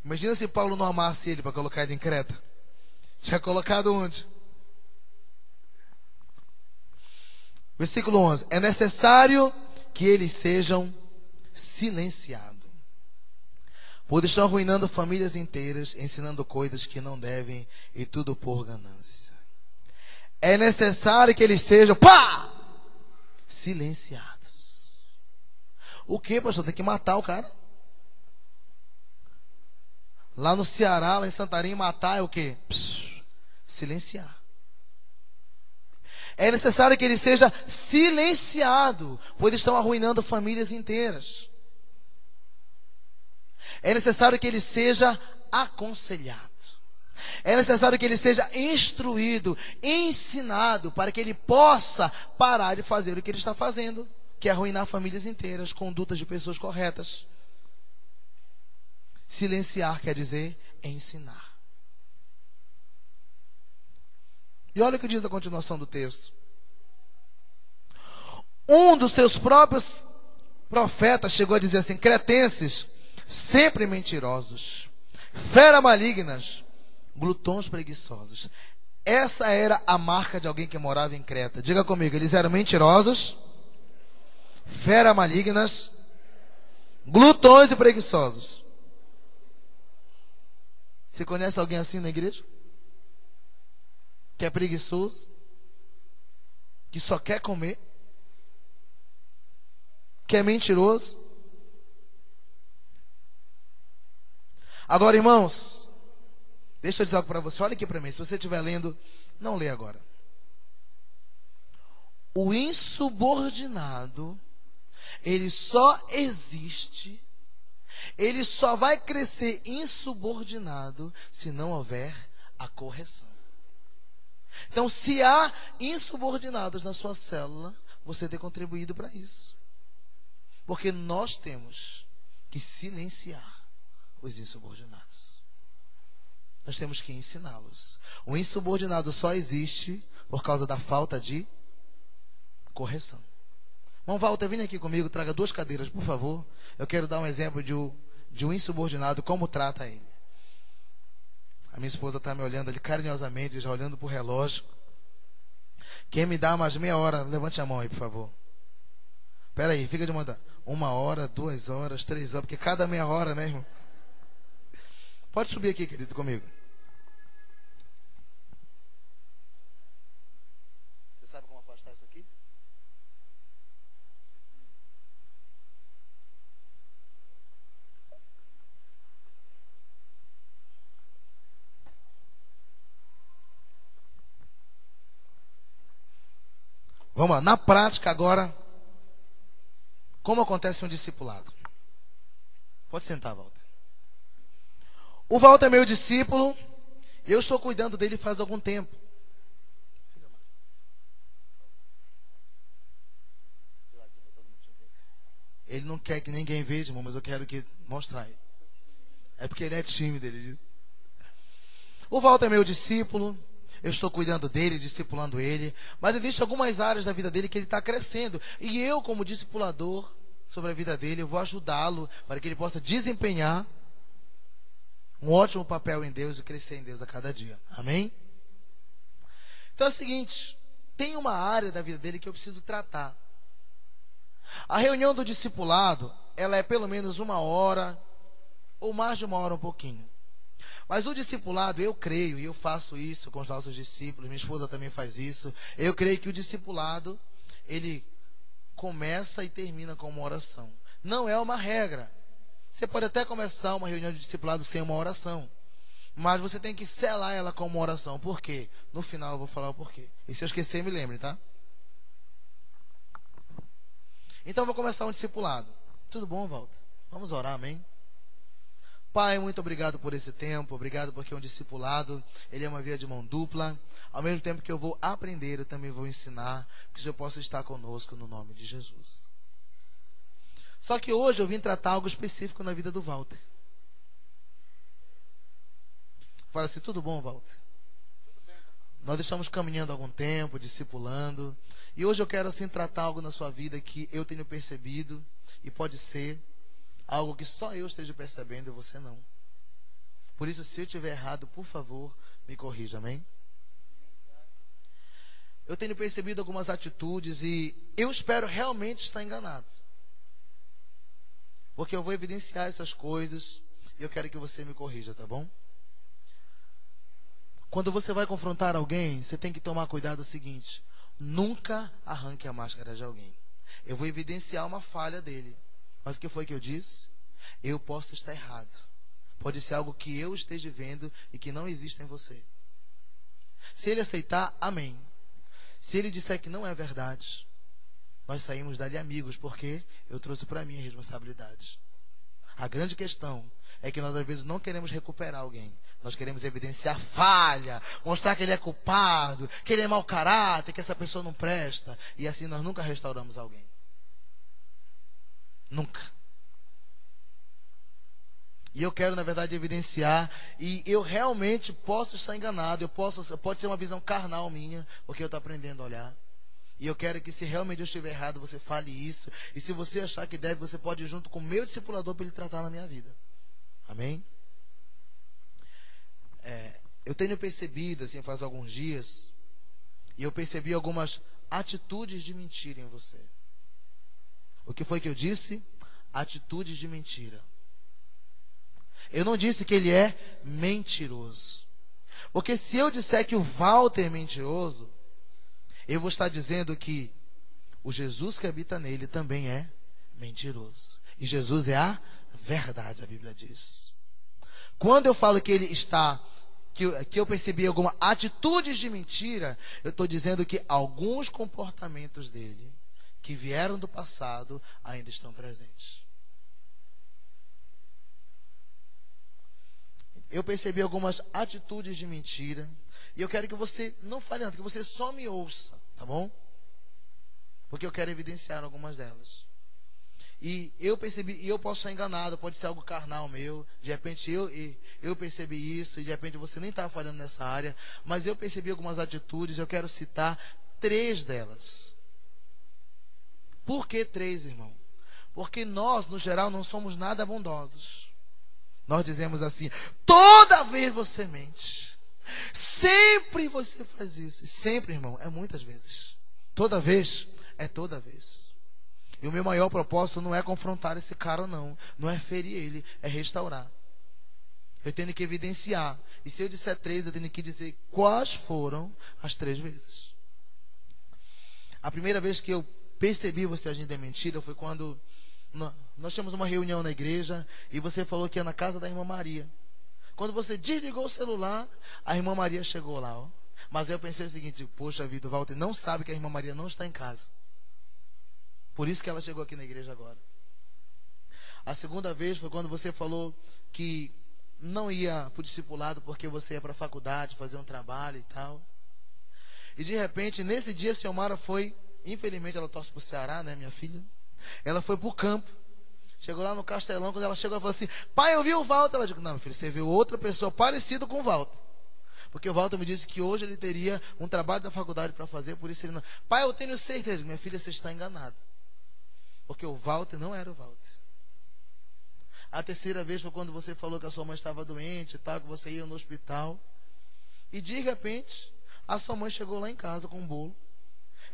[SPEAKER 1] Imagina se Paulo não amasse ele para colocar ele em Creta. Tinha colocado onde? Versículo 11. É necessário que eles sejam silenciados, pois estão arruinando famílias inteiras, ensinando coisas que não devem, e tudo por ganância. É necessário que eles sejam, silenciados. O que, pastor? Tem que matar o cara? Lá no Ceará, lá em Santarém, matar é o quê? Silenciar. É necessário que ele seja silenciado, pois estão arruinando famílias inteiras. É necessário que ele seja aconselhado. É necessário que ele seja instruído, ensinado, para que ele possa parar de fazer o que ele está fazendo, que é arruinar famílias inteiras, condutas de pessoas corretas. Silenciar quer dizer ensinar. E olha o que diz a continuação do texto. Um dos seus próprios profetas chegou a dizer assim: cretenses, sempre mentirosos, feras malignas, glutões preguiçosos. Essa era a marca de alguém que morava em Creta. Diga comigo, eles eram mentirosos, feras malignas, glutões e preguiçosos. Você conhece alguém assim na igreja? Que é preguiçoso, que só quer comer, que é mentiroso. Agora, irmãos, deixa eu dizer algo para você. Olha aqui para mim. Se você estiver lendo, não lê agora. O insubordinado, ele só existe, ele só vai crescer insubordinado se não houver a correção. Então, se há insubordinados na sua célula, você tem contribuído para isso. Porque nós temos que silenciar os insubordinados. Nós temos que ensiná-los. O insubordinado só existe por causa da falta de correção. Irmão Walter, vem aqui comigo, traga 2 cadeiras, por favor. Eu quero dar um exemplo de um insubordinado, como trata ele. A minha esposa está me olhando ali carinhosamente, já olhando para o relógio. Quem me dá mais meia hora, levante a mão aí, por favor. Espera aí, fica de mandar. 1 hora, 2 horas, 3 horas, porque cada meia hora, né, irmão? Pode subir aqui, querido, comigo. Você sabe como afastar isso aqui? Vamos lá, na prática agora, como acontece um discipulado? Pode sentar, Walter. O Walter é meu discípulo, eu estou cuidando dele faz algum tempo. Ele não quer que ninguém veja, irmão, mas eu quero que mostrar ele. É porque ele é tímido, ele diz. O Walter é meu discípulo, eu estou cuidando dele, discipulando ele, mas existem algumas áreas da vida dele que ele está crescendo. E eu, como discipulador sobre a vida dele, eu vou ajudá-lo para que ele possa desempenhar um ótimo papel em Deus e crescer em Deus a cada dia. Amém? Então é o seguinte, tem uma área da vida dele que eu preciso tratar. A reunião do discipulado, ela é pelo menos 1 hora, ou mais de 1 hora um pouquinho. Mas o discipulado, eu creio, e eu faço isso com os nossos discípulos, minha esposa também faz isso, eu creio que o discipulado, ele começa e termina com uma oração. Não é uma regra. Você pode até começar uma reunião de discipulado sem uma oração, mas você tem que selar ela com uma oração. Por quê? No final eu vou falar o porquê. E se eu esquecer, me lembre, tá? Então eu vou começar um discipulado. Tudo bom, Walter? Vamos orar, amém? Pai, muito obrigado por esse tempo, obrigado porque um discipulado, ele é uma via de mão dupla. Ao mesmo tempo que eu vou aprender, eu também vou ensinar, que o Senhor possa estar conosco no nome de Jesus. Só que hoje eu vim tratar algo específico na vida do Walter. Fala assim, tudo bom, Walter? Nós estamos caminhando há algum tempo, discipulando, e hoje eu quero assim tratar algo na sua vida que eu tenho percebido, e pode ser algo que só eu esteja percebendo e você não. Por isso, se eu estiver errado, por favor, me corrija, amém? Eu tenho percebido algumas atitudes e eu espero realmente estar enganado. Porque eu vou evidenciar essas coisas e eu quero que você me corrija, tá bom? Quando você vai confrontar alguém, você tem que tomar cuidado o seguinte: nunca arranque a máscara de alguém. Eu vou evidenciar uma falha dele. Mas o que foi que eu disse? Eu posso estar errado. Pode ser algo que eu esteja vendo e que não existe em você. Se ele aceitar, amém. Se ele disser que não é verdade, nós saímos dali amigos, porque eu trouxe para mim a responsabilidade. A grande questão é que nós às vezes não queremos recuperar alguém. Nós queremos evidenciar falha, mostrar que ele é culpado, que ele é mau caráter, que essa pessoa não presta. E assim nós nunca restauramos alguém. Nunca. E eu quero, na verdade, evidenciar, e eu realmente posso estar enganado, pode ser uma visão carnal minha, porque eu estou aprendendo a olhar. E eu quero que, se realmente eu estiver errado, você fale isso. E se você achar que deve, você pode ir junto com o meu discipulador para ele tratar na minha vida. Amém? Eu tenho percebido, assim, faz alguns dias, e eu percebi algumas atitudes de mentira em você. O que foi que eu disse? Atitudes de mentira. Eu não disse que ele é mentiroso. Porque se eu disser que o Walter é mentiroso, eu vou estar dizendo que o Jesus que habita nele também é mentiroso. E Jesus é a verdade, a Bíblia diz. Quando eu falo que ele está, que eu percebi algumas atitudes de mentira, eu estou dizendo que alguns comportamentos dele, que vieram do passado, ainda estão presentes. Eu percebi algumas atitudes de mentira. E eu quero que você não fale nada, que você só me ouça, tá bom? Porque eu quero evidenciar algumas delas. E eu percebi, e eu posso estar enganado, pode ser algo carnal meu. De repente eu percebi isso, e de repente você nem está falhando nessa área. Mas eu percebi algumas atitudes, eu quero citar 3 delas. Por que 3, irmão? Porque nós, no geral, não somos nada bondosos. Nós dizemos assim: toda vez você mente, sempre você faz isso. E sempre, irmão, é muitas vezes. Toda vez, é toda vez. E o meu maior propósito não é confrontar esse cara, não. Não é ferir ele, é restaurar. Eu tenho que evidenciar. E se eu disser 3, eu tenho que dizer quais foram as 3 vezes. A primeira vez que eu percebi você agindo em mentira foi quando nós tínhamos uma reunião na igreja e você falou que ia na casa da irmã Maria. Quando você desligou o celular, a irmã Maria chegou lá, ó. Mas aí eu pensei o seguinte: poxa vida, o Walter não sabe que a irmã Maria não está em casa. Por isso que ela chegou aqui na igreja agora. A segunda vez foi quando você falou que não ia para o discipulado porque você ia para a faculdade fazer um trabalho e tal. E de repente, nesse dia, a Silmara foi, infelizmente ela torce para o Ceará, né, minha filha? Ela foi para o campo. Chegou lá no Castelão, quando ela chegou, ela falou assim: pai, eu vi o Walter. Ela disse: não, meu filho, você viu outra pessoa parecida com o Walter. Porque o Walter me disse que hoje ele teria um trabalho da faculdade para fazer, por isso ele não. Pai, eu tenho certeza. Minha filha, você está enganada. Porque o Walter não era o Walter. A terceira vez foi quando você falou que a sua mãe estava doente e tal, que você ia no hospital. E de repente, a sua mãe chegou lá em casa com um bolo.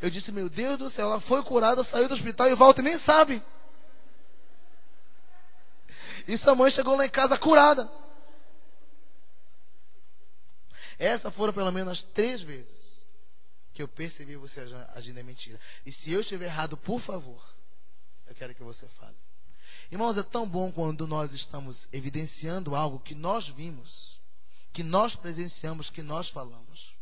[SPEAKER 1] Eu disse, meu Deus do céu, ela foi curada, saiu do hospital e volta e nem sabe. E sua mãe chegou lá em casa curada. Essas foram pelo menos as 3 vezes que eu percebi você agindo em mentira. E se eu estiver errado, por favor, eu quero que você fale. Irmãos, é tão bom quando nós estamos evidenciando algo que nós vimos, que nós presenciamos, que nós falamos.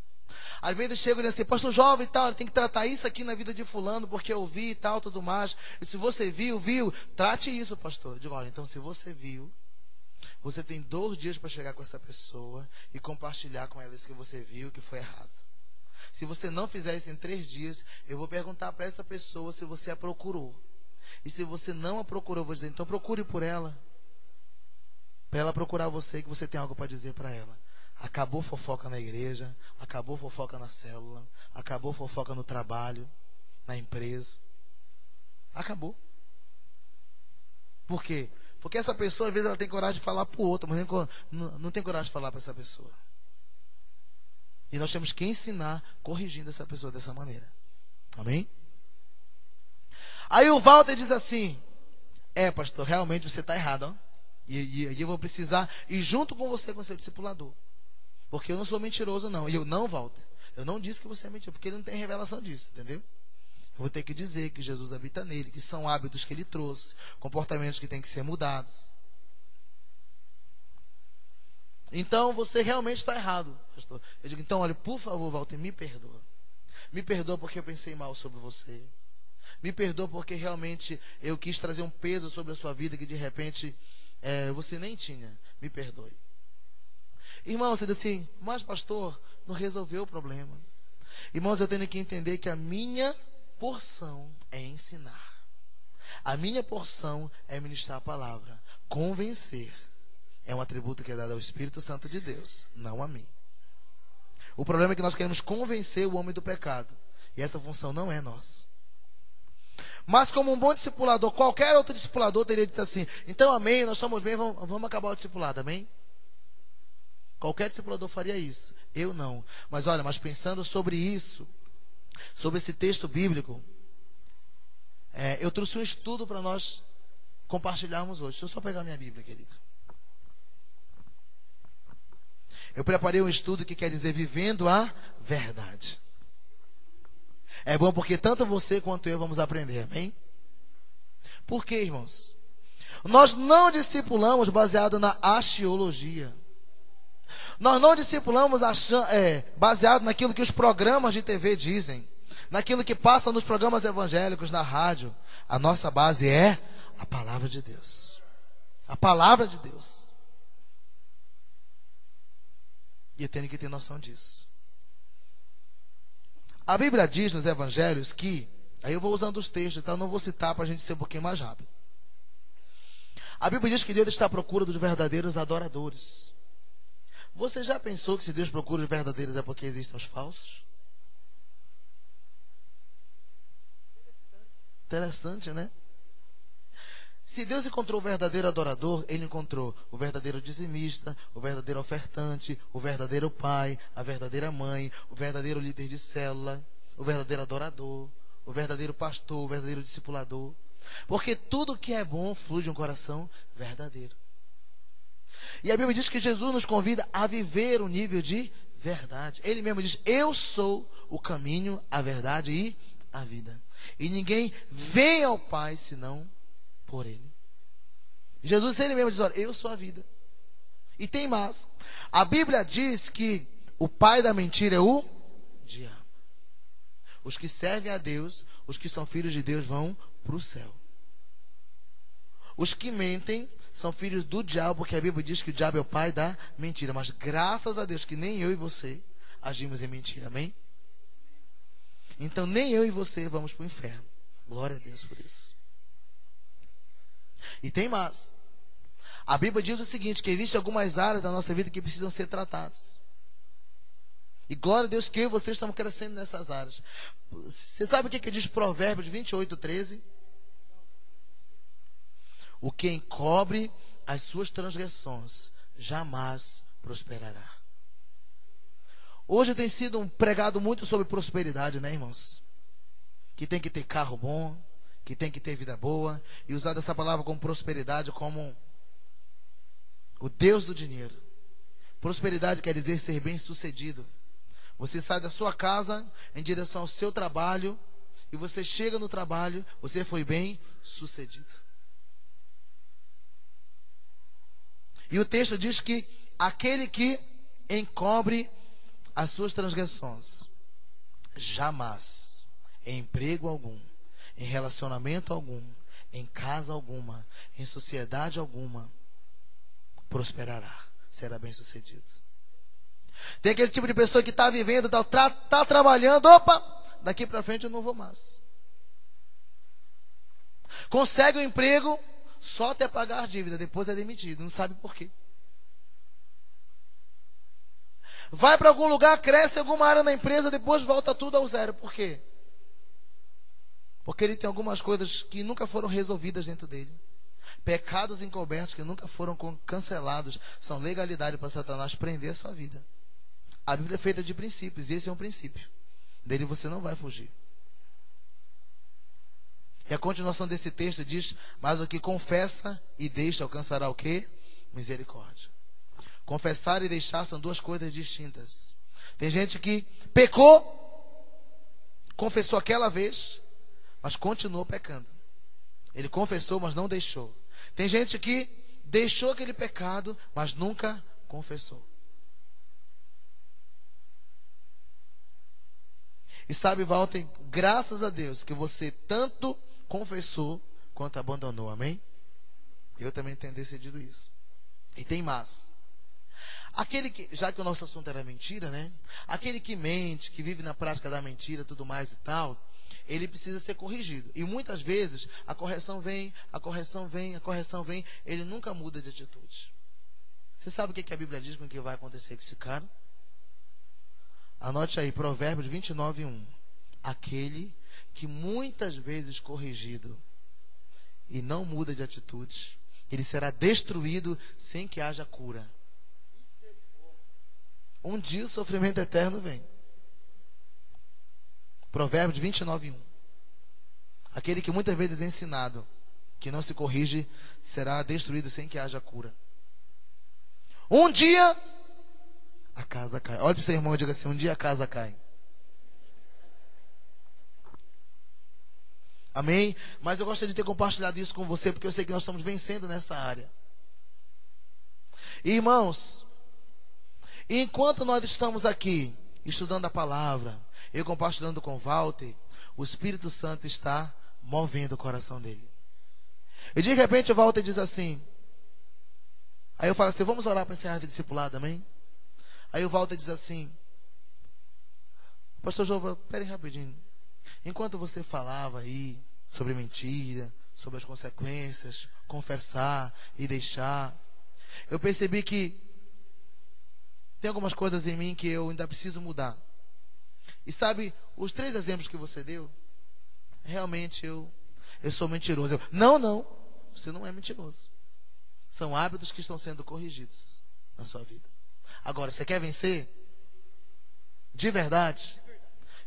[SPEAKER 1] Às vezes chegam e dizem assim, pastor jovem e tal, tem que tratar isso aqui na vida de fulano, porque eu vi e tal, tudo mais. E se você viu, trate isso, pastor. Eu digo, olha, então se você viu, você tem 2 dias para chegar com essa pessoa e compartilhar com ela isso que você viu, que foi errado. Se você não fizer isso em 3 dias, eu vou perguntar para essa pessoa se você a procurou. E se você não a procurou, eu vou dizer, então procure por ela. Para ela procurar você, que você tem algo para dizer para ela. Acabou fofoca na igreja, acabou fofoca na célula, acabou fofoca no trabalho, na empresa. Acabou. Por quê? Porque essa pessoa, às vezes, ela tem coragem de falar para o outro, mas não tem coragem de falar para essa pessoa. E nós temos que ensinar, corrigindo essa pessoa dessa maneira. Amém? Aí o Walter diz assim, pastor, realmente você está errado, ó. E eu vou precisar ir junto com você, com o seu discipulador. Porque eu não sou mentiroso, não. E eu não, Walter. Eu não disse que você é mentiroso, porque ele não tem revelação disso, entendeu? Eu vou ter que dizer que Jesus habita nele, que são hábitos que ele trouxe, comportamentos que têm que ser mudados. Então, você realmente está errado, pastor. Eu digo, então, olha, por favor, Walter, me perdoa. Me perdoa porque eu pensei mal sobre você. Me perdoa porque realmente eu quis trazer um peso sobre a sua vida que de repente você nem tinha. Me perdoe. Irmão, você diz assim, mas pastor, não resolveu o problema. Irmãos, eu tenho que entender que a minha porção é ensinar. A minha porção é ministrar a palavra. Convencer é um atributo que é dado ao Espírito Santo de Deus, não a mim. O problema é que nós queremos convencer o homem do pecado. E essa função não é nossa. Mas como um bom discipulador, qualquer outro discipulador teria dito assim, então amém, nós estamos bem, vamos acabar o discipulado, amém? Qualquer discipulador faria isso. Eu não. Mas olha, pensando sobre isso, sobre esse texto bíblico, eu trouxe um estudo para nós compartilharmos hoje. Deixa eu só pegar minha Bíblia, querido. Eu preparei um estudo que quer dizer vivendo a verdade. É bom porque tanto você quanto eu vamos aprender, amém? Por quê, irmãos? Nós não discipulamos baseado na axiologia. Nós não discipulamos baseado naquilo que os programas de TV dizem, naquilo que passa nos programas evangélicos, na rádio. A nossa base é a palavra de Deus. A palavra de Deus. E eu tenho que ter noção disso. A Bíblia diz nos evangelhos que, aí eu vou usando os textos, então não vou citar para a gente ser um pouquinho mais rápido. A Bíblia diz que Deus está à procura dos verdadeiros adoradores. Você já pensou que se Deus procura os verdadeiros é porque existem os falsos? Interessante, né? Se Deus encontrou o verdadeiro adorador, Ele encontrou o verdadeiro dizimista, o verdadeiro ofertante, o verdadeiro pai, a verdadeira mãe, o verdadeiro líder de célula, o verdadeiro adorador, o verdadeiro pastor, o verdadeiro discipulador. Porque tudo que é bom flui de um coração verdadeiro. E a Bíblia diz que Jesus nos convida a viver um nível de verdade. Ele mesmo diz, eu sou o caminho, a verdade e a vida. E ninguém vem ao Pai senão por Ele. Jesus, ele mesmo diz, olha, eu sou a vida. E tem mais. A Bíblia diz que o pai da mentira é o diabo. Os que servem a Deus, os que são filhos de Deus vão para o céu. Os que mentem são filhos do diabo, porque a Bíblia diz que o diabo é o pai da mentira. Mas graças a Deus que nem eu e você agimos em mentira, amém? Então nem eu e você vamos para o inferno. Glória a Deus por isso. E tem mais. A Bíblia diz o seguinte, que existem algumas áreas da nossa vida que precisam ser tratadas. E glória a Deus que eu e você estamos crescendo nessas áreas. Você sabe o que diz Provérbios 28:13? O que encobre as suas transgressões jamais prosperará. Hoje tem sido pregado muito sobre prosperidade, né, irmãos? Que tem que ter carro bom, que tem que ter vida boa, e usar essa palavra como prosperidade como o Deus do dinheiro. Prosperidade quer dizer ser bem-sucedido. Você sai da sua casa em direção ao seu trabalho, e você chega no trabalho, você foi bem-sucedido. E o texto diz que aquele que encobre as suas transgressões, jamais, em emprego algum, em relacionamento algum, em casa alguma, em sociedade alguma, prosperará, será bem-sucedido. Tem aquele tipo de pessoa que está vivendo, está trabalhando, opa, daqui para frente eu não vou mais. Consegue um emprego só até pagar a dívida, depois é demitido, não sabe por quê. Vai para algum lugar, cresce em alguma área na empresa, depois volta tudo ao zero. Por quê? Porque ele tem algumas coisas que nunca foram resolvidas dentro dele. Pecados encobertos que nunca foram cancelados. São legalidade para Satanás prender a sua vida. A Bíblia é feita de princípios, e esse é um princípio. Dele você não vai fugir. E a continuação desse texto diz: mas o que confessa e deixa alcançará o quê? Misericórdia. Confessar e deixar são duas coisas distintas. Tem gente que pecou, confessou aquela vez, mas continuou pecando. Ele confessou, mas não deixou. Tem gente que deixou aquele pecado, mas nunca confessou. E sabe, Walter, graças a Deus que você tanto confessou quanto abandonou, amém? Eu também tenho decidido isso. E tem mais. Aquele que, já que o nosso assunto era mentira, né? Aquele que mente, que vive na prática da mentira, tudo mais e tal, ele precisa ser corrigido. E muitas vezes a correção vem, a correção vem, a correção vem, ele nunca muda de atitude. Você sabe o que a Bíblia diz com o que vai acontecer com esse cara? Anote aí, Provérbios 29:1. Aquele que muitas vezes corrigido e não muda de atitude, ele será destruído sem que haja cura. Um dia o sofrimento eterno vem. Provérbios 29:1. Aquele que muitas vezes é ensinado, que não se corrige, será destruído sem que haja cura. Um dia a casa cai. Olha para o seu irmão e diga assim: um dia a casa cai. Amém? Mas eu gostaria de ter compartilhado isso com você, porque eu sei que nós estamos vencendo nessa área. Irmãos, enquanto nós estamos aqui estudando a palavra, eu compartilhando com o Walter, o Espírito Santo está movendo o coração dele. E de repente o Walter diz assim, aí eu falo assim: vamos orar para encerrar a discipulado, amém? Aí o Walter diz assim: pastor Jova, peraí rapidinho. Enquanto você falava aí sobre mentira, sobre as consequências, confessar e deixar, eu percebi que tem algumas coisas em mim que eu ainda preciso mudar. E sabe, os 3 exemplos que você deu, realmente eu sou mentiroso. Não, você não é mentiroso. São hábitos que estão sendo corrigidos na sua vida. Agora, você quer vencer? De verdade?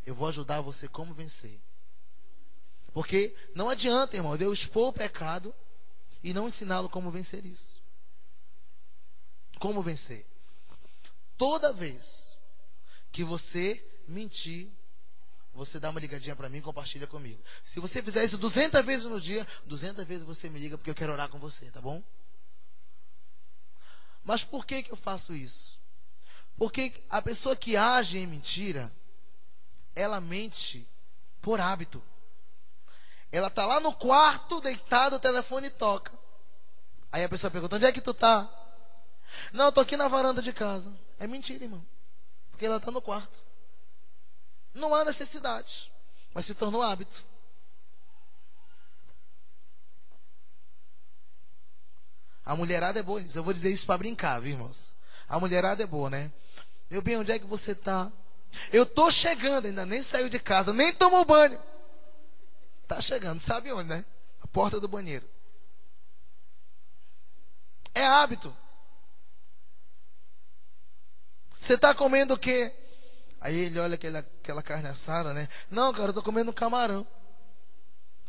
[SPEAKER 1] Eu vou ajudar você como vencer. Porque não adianta, irmão, eu expor o pecado e não ensiná-lo como vencer isso. Como vencer? Toda vez que você mentir, você dá uma ligadinha para mim e compartilha comigo. Se você fizer isso 200 vezes no dia, 200 vezes você me liga, porque eu quero orar com você, tá bom? Mas por que eu faço isso? Porque a pessoa que age em mentira, ela mente por hábito. Ela está lá no quarto, deitada, o telefone toca. Aí a pessoa pergunta: onde é que tu está? Não, eu estou aqui na varanda de casa. É mentira, irmão. Porque ela está no quarto. Não há necessidade, mas se tornou hábito. A mulherada é boa. Eu vou dizer isso para brincar, viu, irmãos? A mulherada é boa, né? Meu bem, onde é que você está? Eu estou chegando, ainda nem saiu de casa, nem tomou banho. Está chegando, sabe onde, né? A porta do banheiro. É É hábito. Você está comendo o quê? Aí ele olha aquela carne assada, né? Não, cara, eu estou comendo camarão.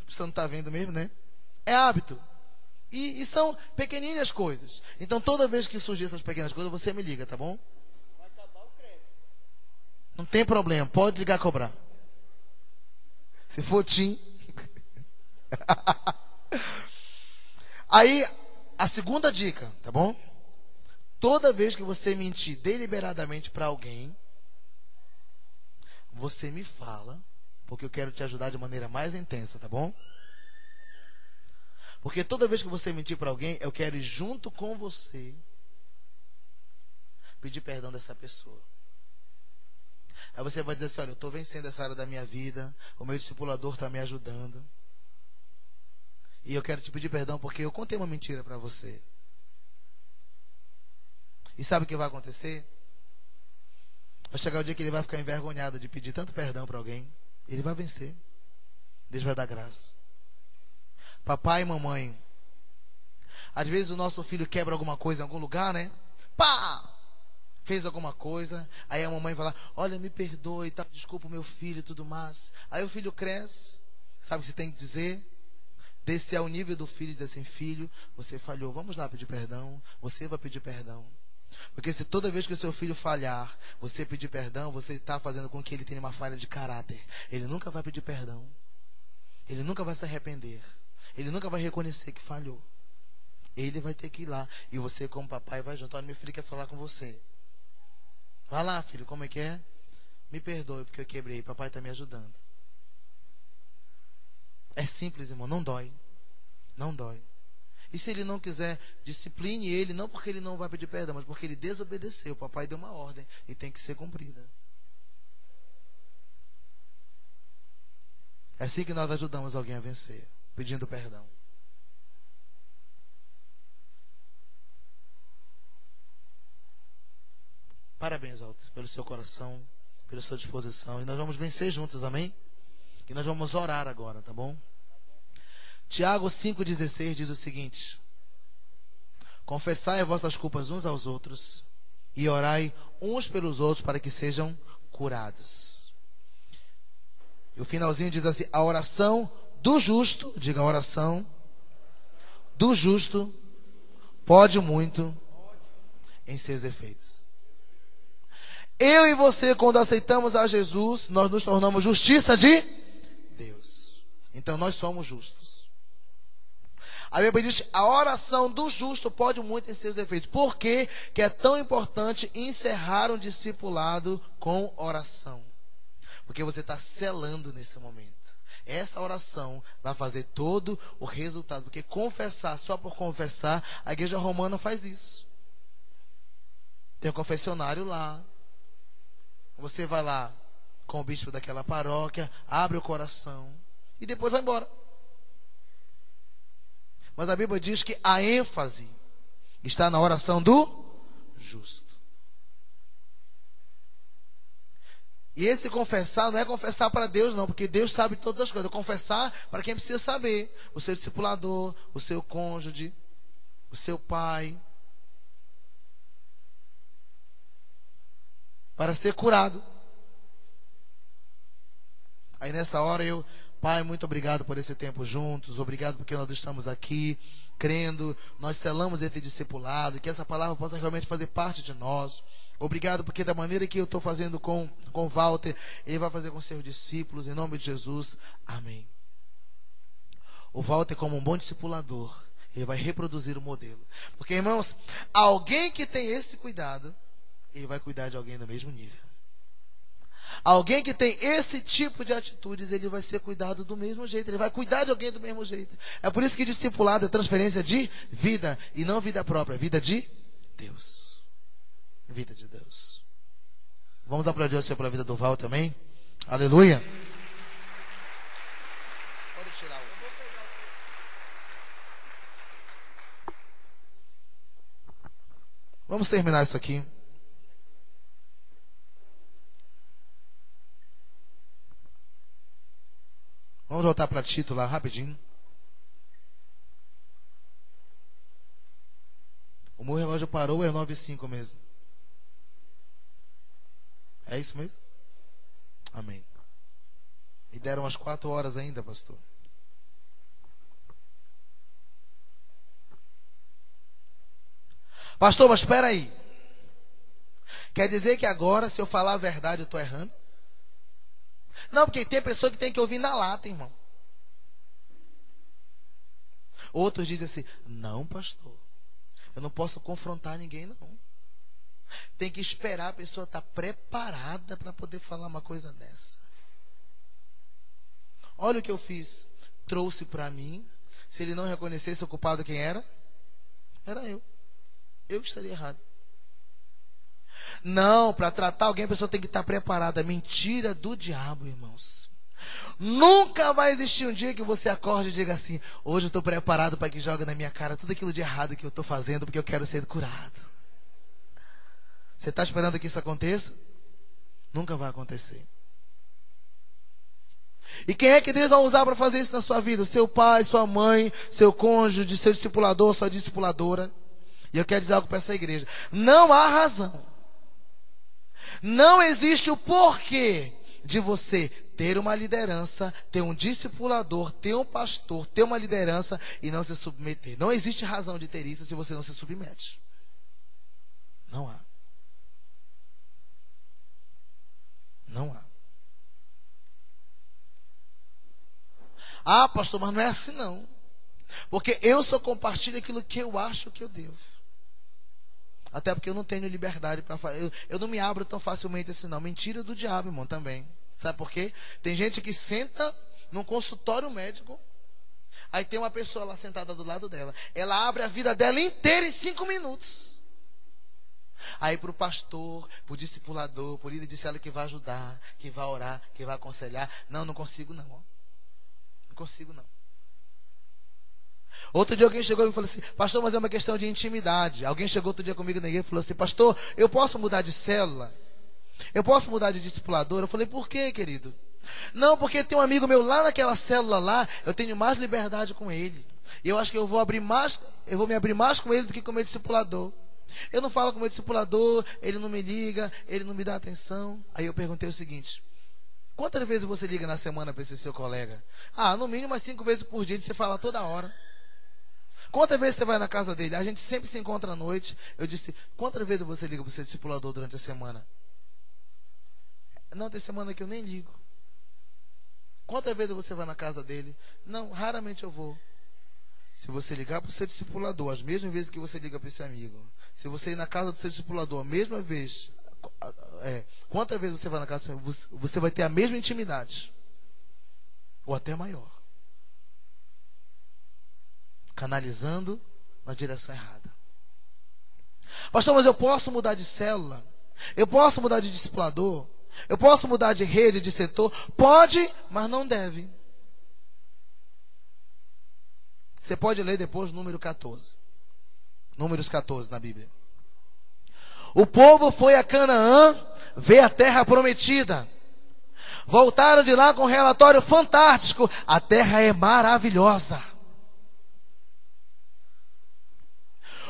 [SPEAKER 1] Você não está vendo mesmo, né? É hábito. E são pequeninas coisas. Então, toda vez que surgir essas pequenas coisas, você me liga, tá bom?
[SPEAKER 2] Vai acabar o crédito.
[SPEAKER 1] Não tem problema, pode ligar a cobrar. Se for Tim. Aí, a segunda dica, tá bom? Toda vez que você mentir deliberadamente para alguém, você me fala, porque eu quero te ajudar de maneira mais intensa, tá bom? Porque toda vez que você mentir para alguém, eu quero ir junto com você pedir perdão dessa pessoa. Aí você vai dizer assim, olha, eu estou vencendo essa área da minha vida, o meu discipulador está me ajudando. E eu quero te pedir perdão porque eu contei uma mentira para você. E sabe o que vai acontecer? Vai chegar o dia que ele vai ficar envergonhado de pedir tanto perdão para alguém. Ele vai vencer. Deus vai dar graça. Papai e mamãe, às vezes o nosso filho quebra alguma coisa em algum lugar, né? Pá! Fez alguma coisa, aí a mamãe vai lá, olha, me perdoe, tá? Desculpa o meu filho e tudo mais. Aí o filho cresce, sabe o que você tem que dizer? Descer ao nível do filho e dizer assim, filho, você falhou, vamos lá pedir perdão, você vai pedir perdão. Porque se toda vez que o seu filho falhar, você pedir perdão, você está fazendo com que ele tenha uma falha de caráter. Ele nunca vai pedir perdão. Ele nunca vai se arrepender. Ele nunca vai reconhecer que falhou. Ele vai ter que ir lá. E você, como papai, vai junto. Olha, meu filho quer falar com você. Vai lá, filho, como é que é? Me perdoe porque eu quebrei. Papai está me ajudando. É simples, irmão. Não dói. Não dói. E se ele não quiser, discipline ele. Não porque ele não vai pedir perdão, mas porque ele desobedeceu. O papai deu uma ordem e tem que ser cumprida. É assim que nós ajudamos alguém a vencer. Pedindo perdão. Parabéns, Alto, pelo seu coração, pela sua disposição. E nós vamos vencer juntos, amém? E nós vamos orar agora, tá bom? Tiago 5,16 diz o seguinte: confessai as vossas culpas uns aos outros e orai uns pelos outros para que sejam curados. E o finalzinho diz assim: a oração do justo, diga a oração do justo, pode muito em seus efeitos. Eu e você, quando aceitamos a Jesus, nós nos tornamos justiça de Deus. Então nós somos justos. A Bíblia diz: a oração do justo pode muito em seus efeitos. Por que que é tão importante encerrar um discipulado com oração? Porque você está selando nesse momento. Essa oração vai fazer todo o resultado. Porque confessar, só por confessar, a igreja romana faz isso. Tem um confessionário lá. Você vai lá com o bispo daquela paróquia, abre o coração e depois vai embora. Mas a Bíblia diz que a ênfase está na oração do justo. E esse confessar não é confessar para Deus, não, porque Deus sabe todas as coisas. É confessar para quem precisa saber: o seu discipulador, o seu cônjuge, o seu pai. Para ser curado. Aí nessa hora Pai, muito obrigado por esse tempo juntos. Obrigado porque nós estamos aqui crendo. Nós selamos esse discipulado. Que essa palavra possa realmente fazer parte de nós. Obrigado porque da maneira que eu estou fazendo com o Walter, ele vai fazer com seus discípulos. Em nome de Jesus. Amém. O Walter, como um bom discipulador, ele vai reproduzir o modelo. Porque, irmãos, alguém que tem esse cuidado, ele vai cuidar de alguém do mesmo nível. Alguém que tem esse tipo de atitudes, ele vai ser cuidado do mesmo jeito. Ele vai cuidar de alguém do mesmo jeito. É por isso que discipulado é transferência de vida. E não vida própria, vida de Deus. Vida de Deus. Vamos aplaudir o Senhor pela vida do Val também. Aleluia. Pode tirar o... Vamos terminar isso aqui. Vamos voltar para Tito lá rapidinho. O meu relógio parou, é 9h05 mesmo. É isso mesmo? Amém. Me deram umas 4 horas ainda, pastor. Pastor, mas espera aí. Quer dizer que agora, se eu falar a verdade, eu estou errando? Não, porque tem pessoa que tem que ouvir na lata, irmão. Outros dizem assim, não, pastor, eu não posso confrontar ninguém, não. Tem que esperar a pessoa estar preparada para poder falar uma coisa dessa. Olha o que eu fiz. Trouxe para mim. Se ele não reconhecesse o culpado, quem era? Era eu. Eu que estaria errado. Não, para tratar alguém, a pessoa tem que estar preparada. Mentira do diabo, irmãos. Nunca vai existir um dia que você acorde e diga assim, hoje eu estou preparado para que jogue na minha cara tudo aquilo de errado que eu estou fazendo, porque eu quero ser curado. Você está esperando que isso aconteça? Nunca vai acontecer. E quem é que Deus vai usar para fazer isso na sua vida? Seu pai, sua mãe, seu cônjuge, seu discipulador, sua discipuladora. E eu quero dizer algo para essa igreja. Não há razão. Não existe o porquê de você ter uma liderança, ter um discipulador, ter um pastor, ter uma liderança e não se submeter. Não existe razão de ter isso se você não se submete. Não há. Não há. Ah, pastor, mas não é assim não. Porque eu só compartilho aquilo que eu acho que eu devo. Até porque eu não tenho liberdade para fazer. Eu não me abro tão facilmente assim não. Mentira do diabo, irmão, também. Sabe por quê? Tem gente que senta num consultório médico. Aí tem uma pessoa lá sentada do lado dela. Ela abre a vida dela inteira em 5 minutos. Aí para o pastor, para o discipulador, para o líder disse ela que vai ajudar, que vai orar, que vai aconselhar. Não, não consigo não. Não consigo não. Outro dia alguém chegou e me falou assim, pastor, mas é uma questão de intimidade. Alguém chegou outro dia comigo na igreja e falou assim, pastor, eu posso mudar de célula? Eu posso mudar de discipulador? Eu falei, por quê, querido? Não, porque tem um amigo meu lá naquela célula lá, eu tenho mais liberdade com ele. E eu acho que eu vou me abrir mais com ele do que com o meu discipulador. Eu não falo com o meu discipulador, ele não me liga, ele não me dá atenção. Aí eu perguntei o seguinte, quantas vezes você liga na semana para esse seu colega? Ah, no mínimo umas 5 vezes por dia, você fala toda hora. Quantas vezes você vai na casa dele? A gente sempre se encontra à noite. Eu disse, quantas vezes você liga para o seu discipulador durante a semana? Não, tem semana que eu nem ligo. Quantas vezes você vai na casa dele? Não, raramente eu vou. Se você ligar para o seu discipulador, as mesmas vezes que você liga para esse amigo. Se você ir na casa do seu discipulador, a mesma vez. Quantas vezes você vai na casa do seu, você vai ter a mesma intimidade. Ou até maior. Canalizando na direção errada. Pastor, mas eu posso mudar de célula? Eu posso mudar de discipulador? Eu posso mudar de rede, de setor? Pode, mas não deve. Você pode ler depois o número 14. Números 14 na Bíblia. O povo foi a Canaã ver a terra prometida. Voltaram de lá com um relatório fantástico. A terra é maravilhosa.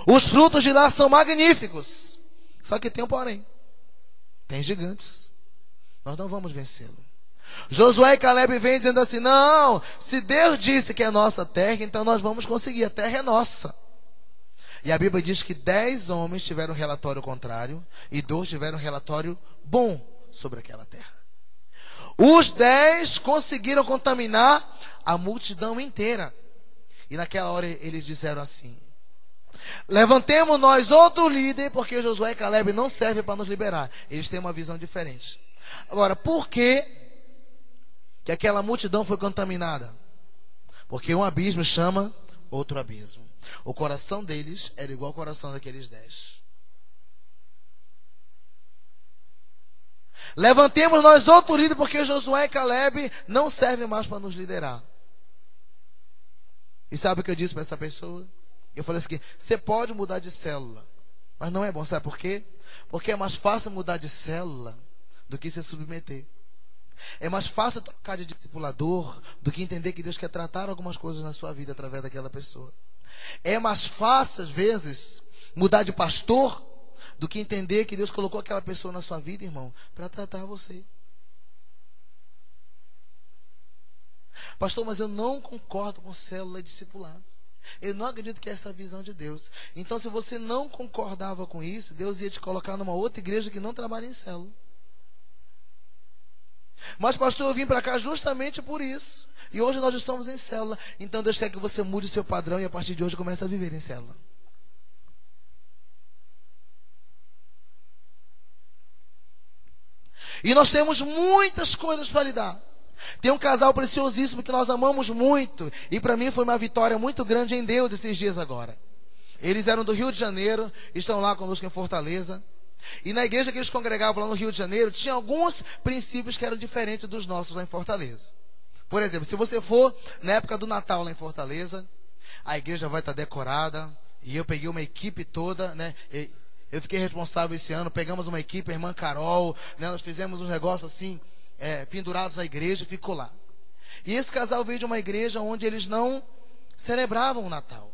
[SPEAKER 1] Os frutos de lá são magníficos. Só que tem um porém. Tem gigantes. Nós não vamos vencê-lo. Josué e Caleb vêm dizendo assim, não, se Deus disse que é nossa terra, então nós vamos conseguir, a terra é nossa. E a Bíblia diz que 10 homens tiveram um relatório contrário e 2 tiveram um relatório bom sobre aquela terra. Os 10 conseguiram contaminar a multidão inteira. E naquela hora eles disseram assim, levantemos nós outro líder, porque Josué e Caleb não servem para nos liberar. Eles têm uma visão diferente. Agora, por que aquela multidão foi contaminada? Porque um abismo chama outro abismo. O coração deles era igual ao coração daqueles 10. Levantemos nós outro líder, porque Josué e Caleb não servem mais para nos liderar. E sabe o que eu disse para essa pessoa? Eu falei assim, você pode mudar de célula, mas não é bom, sabe por quê? Porque é mais fácil mudar de célula do que se submeter. É mais fácil trocar de discipulador do que entender que Deus quer tratar algumas coisas na sua vida através daquela pessoa. É mais fácil, às vezes, mudar de pastor, do que entender que Deus colocou aquela pessoa na sua vida, irmão, para tratar você. Pastor, mas eu não concordo com célula e discipulado. Eu não acredito que é essa a visão de Deus. Então, se você não concordava com isso, Deus ia te colocar numa outra igreja que não trabalha em célula. Mas, pastor, eu vim para cá justamente por isso. E hoje nós estamos em célula. Então, Deus quer que você mude o seu padrão e a partir de hoje comece a viver em célula. E nós temos muitas coisas para lidar. Tem um casal preciosíssimo que nós amamos muito. E para mim foi uma vitória muito grande em Deus esses dias agora. Eles eram do Rio de Janeiro, estão lá conosco em Fortaleza. E na igreja que eles congregavam lá no Rio de Janeiro, tinha alguns princípios que eram diferentes dos nossos lá em Fortaleza. Por exemplo, se você for na época do Natal lá em Fortaleza, a igreja vai estar decorada. E eu peguei uma equipe toda, né? Eu fiquei responsável esse ano, pegamos uma equipe, a irmã Carol, né? Nós fizemos uns negócios assim, pendurados na igreja, e ficou lá. E esse casal veio de uma igreja onde eles não celebravam o Natal.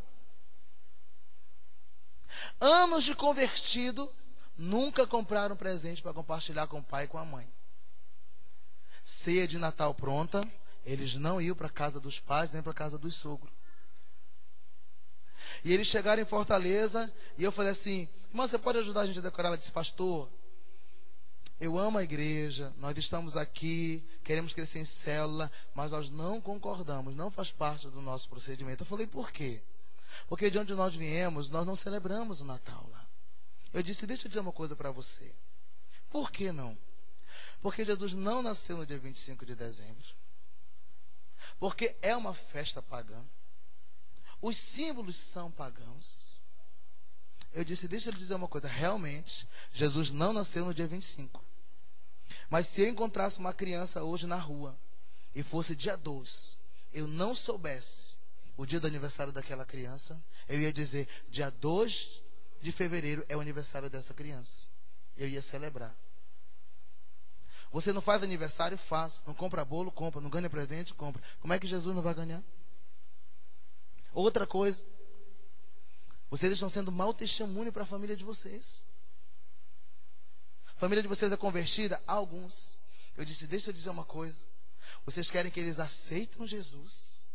[SPEAKER 1] Anos de convertido, nunca compraram presente para compartilhar com o pai e com a mãe. Ceia de Natal pronta, eles não iam para a casa dos pais, nem para a casa dos sogros. E eles chegaram em Fortaleza, e eu falei assim, irmã, você pode ajudar a gente a decorar? Ela disse, pastor, eu amo a igreja, nós estamos aqui, queremos crescer em célula, mas nós não concordamos, não faz parte do nosso procedimento. Eu falei, por quê? Porque de onde nós viemos, nós não celebramos o Natal lá. Eu disse, deixa eu dizer uma coisa para você. Por que não? Porque Jesus não nasceu no dia 25 de dezembro. Porque é uma festa pagã. Os símbolos são pagãos. Eu disse, deixa eu dizer uma coisa. Realmente, Jesus não nasceu no dia 25. Mas se eu encontrasse uma criança hoje na rua, e fosse dia 2, eu não soubesse o dia do aniversário daquela criança, eu ia dizer, dia 2 de fevereiro é o aniversário dessa criança. Eu ia celebrar. Você não faz aniversário? Faz. Não compra bolo? Compra. Não ganha presente? Compra. Como é que Jesus não vai ganhar? Outra coisa, vocês estão sendo mau testemunho para a família de vocês. A família de vocês é convertida? Alguns. Eu disse, deixa eu dizer uma coisa. Vocês querem que eles aceitem Jesus,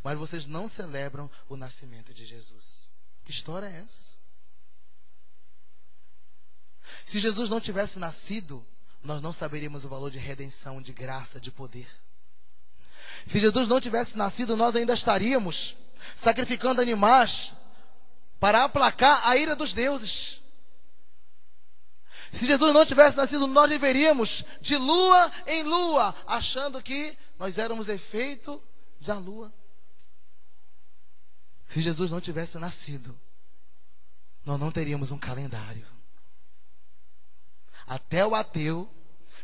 [SPEAKER 1] mas vocês não celebram o nascimento de Jesus. Que história é essa? Se Jesus não tivesse nascido, nós não saberíamos o valor de redenção, de graça, de poder. Se Jesus não tivesse nascido, nós ainda estaríamos sacrificando animais para aplacar a ira dos deuses. Se Jesus não tivesse nascido, nós viveríamos de lua em lua, achando que nós éramos efeito da lua. Se Jesus não tivesse nascido, nós não teríamos um calendário. Até o ateu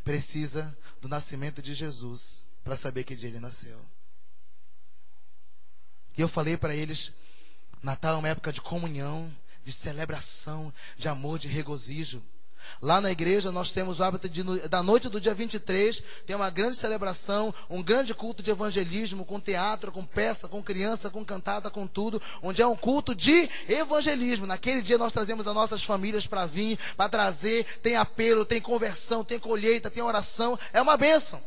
[SPEAKER 1] precisa do nascimento de Jesus para saber que dia ele nasceu. E eu falei para eles, Natal é uma época de comunhão, de celebração, de amor, de regozijo. Lá na igreja nós temos o hábito da noite do dia 23, tem uma grande celebração, um grande culto de evangelismo, com teatro, com peça, com criança, com cantada, com tudo, onde é um culto de evangelismo. Naquele dia nós trazemos as nossas famílias para vir, para trazer, tem apelo, tem conversão, tem colheita, tem oração, é uma bênção.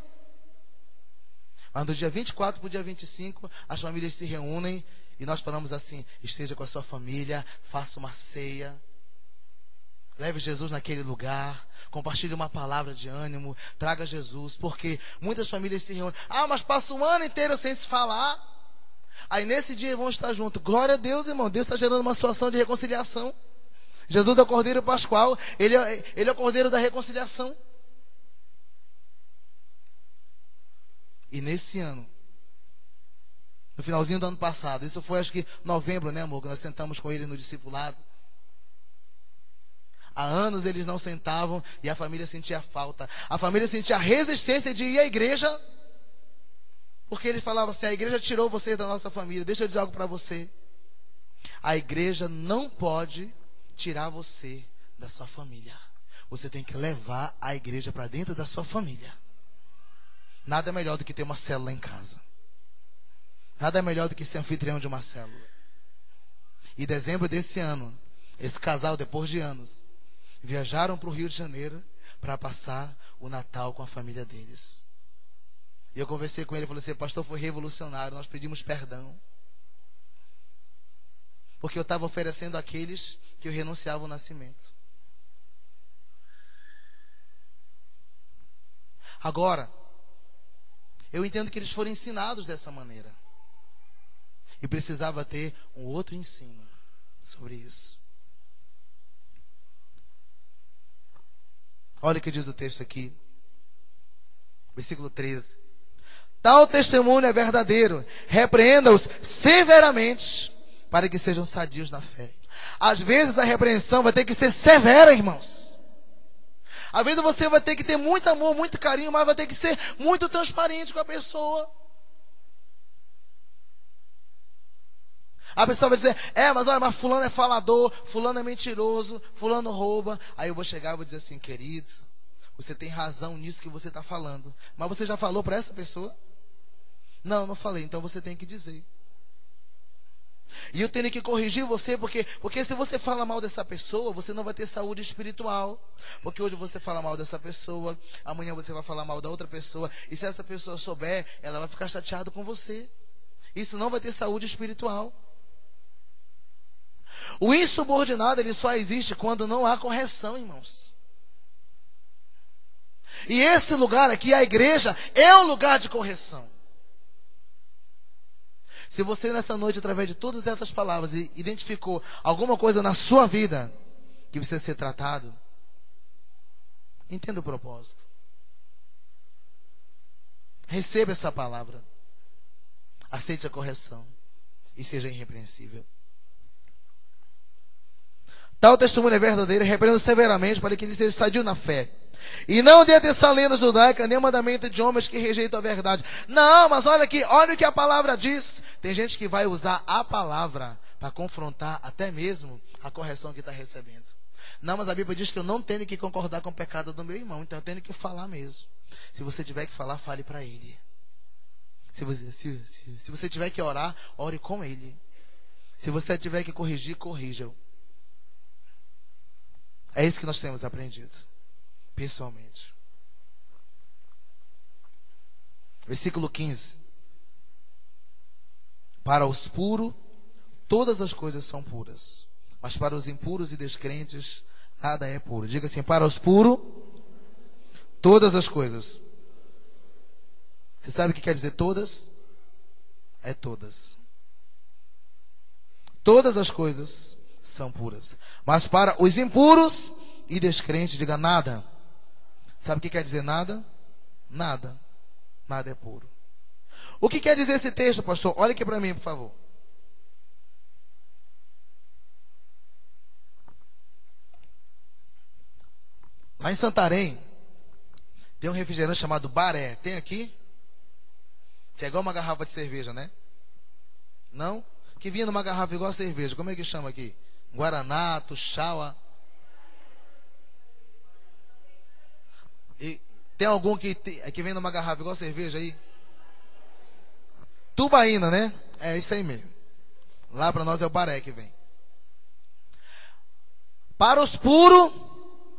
[SPEAKER 1] Mas do dia 24 para o dia 25, as famílias se reúnem e nós falamos assim, esteja com a sua família, faça uma ceia, leve Jesus naquele lugar, compartilhe uma palavra de ânimo, traga Jesus, porque muitas famílias se reúnem. Ah, mas passa um ano inteiro sem se falar. Aí nesse dia vão estar juntos. Glória a Deus, irmão. Deus está gerando uma situação de reconciliação. Jesus é o Cordeiro Pascual, Ele é o Cordeiro da reconciliação. E nesse ano, no finalzinho do ano passado, isso foi acho que novembro, né, amor? Que nós sentamos com ele no discipulado. Há anos eles não sentavam e a família sentia falta. A família sentia resistência de ir à igreja, porque ele falava assim, a igreja tirou vocês da nossa família. Deixa eu dizer algo para você. A igreja não pode tirar você da sua família. Você tem que levar a igreja para dentro da sua família. Nada melhor do que ter uma célula em casa. Nada melhor do que ser anfitrião de uma célula. E dezembro desse ano, Esse casal, depois de anos, viajaram para o Rio de Janeiro para passar o Natal com a família deles. E eu conversei com ele e falei assim: pastor, foi revolucionário, nós pedimos perdão. Porque eu estava oferecendo àqueles que eu renunciava ao nascimento. Agora, eu entendo que eles foram ensinados dessa maneira. E precisava ter um outro ensino sobre isso. Olha o que diz o texto aqui. Versículo 13. Tal testemunho é verdadeiro. Repreenda-os severamente, para que sejam sadios na fé. Às vezes a repreensão vai ter que ser severa, irmãos. Às vezes você vai ter que ter muito amor, muito carinho, mas vai ter que ser muito transparente com a pessoa. A pessoa vai dizer: mas olha, mas fulano é falador, fulano é mentiroso, fulano rouba. Aí eu vou chegar e vou dizer assim: querido, você tem razão nisso que você está falando. Mas você já falou para essa pessoa? Não, não falei. Então você tem que dizer. E eu tenho que corrigir você, porque se você fala mal dessa pessoa, você não vai ter saúde espiritual. Porque hoje você fala mal dessa pessoa, amanhã você vai falar mal da outra pessoa. E se essa pessoa souber, ela vai ficar chateada com você. Isso não vai ter saúde espiritual. O insubordinado, ele só existe quando não há correção, irmãos. E esse lugar aqui, a igreja, é um lugar de correção. Se você nessa noite, através de todas essas palavras, identificou alguma coisa na sua vida que precisa ser tratado, entenda o propósito. Receba essa palavra. Aceite a correção e seja irrepreensível. Tal testemunho é verdadeiro, repreenda severamente para que ele seja sadio na fé. E não dê atenção à lenda judaica, nem ao mandamento de homens que rejeitam a verdade. Não, mas olha aqui, olha o que a palavra diz. Tem gente que vai usar a palavra para confrontar até mesmo a correção que está recebendo. Não, mas a Bíblia diz que eu não tenho que concordar com o pecado do meu irmão, então eu tenho que falar mesmo. Se você tiver que falar, fale para ele. Se você tiver que orar, ore com ele. Se você tiver que corrigir, corrija-o. É isso que nós temos aprendido, pessoalmente. Versículo 15. Para os puros, todas as coisas são puras. Mas para os impuros e descrentes, nada é puro. Diga assim: para os puros, todas as coisas. Você sabe o que quer dizer todas? É todas. Todas as coisas são puras. Mas para os impuros e descrentes, diga nada. Sabe o que quer dizer nada? Nada. Nada é puro. O que quer dizer esse texto, pastor? Olha aqui para mim, por favor. Lá em Santarém, tem um refrigerante chamado Baré. Tem aqui? Que é igual uma garrafa de cerveja, né? Não? Que vinha numa garrafa igual a cerveja. Como é que chama aqui? Guaraná, Tuxaua. E tem algum que vem numa garrafa igual a cerveja aí? Tubaína, né? É isso aí mesmo. Lá para nós é o Baré que vem. Para os puros,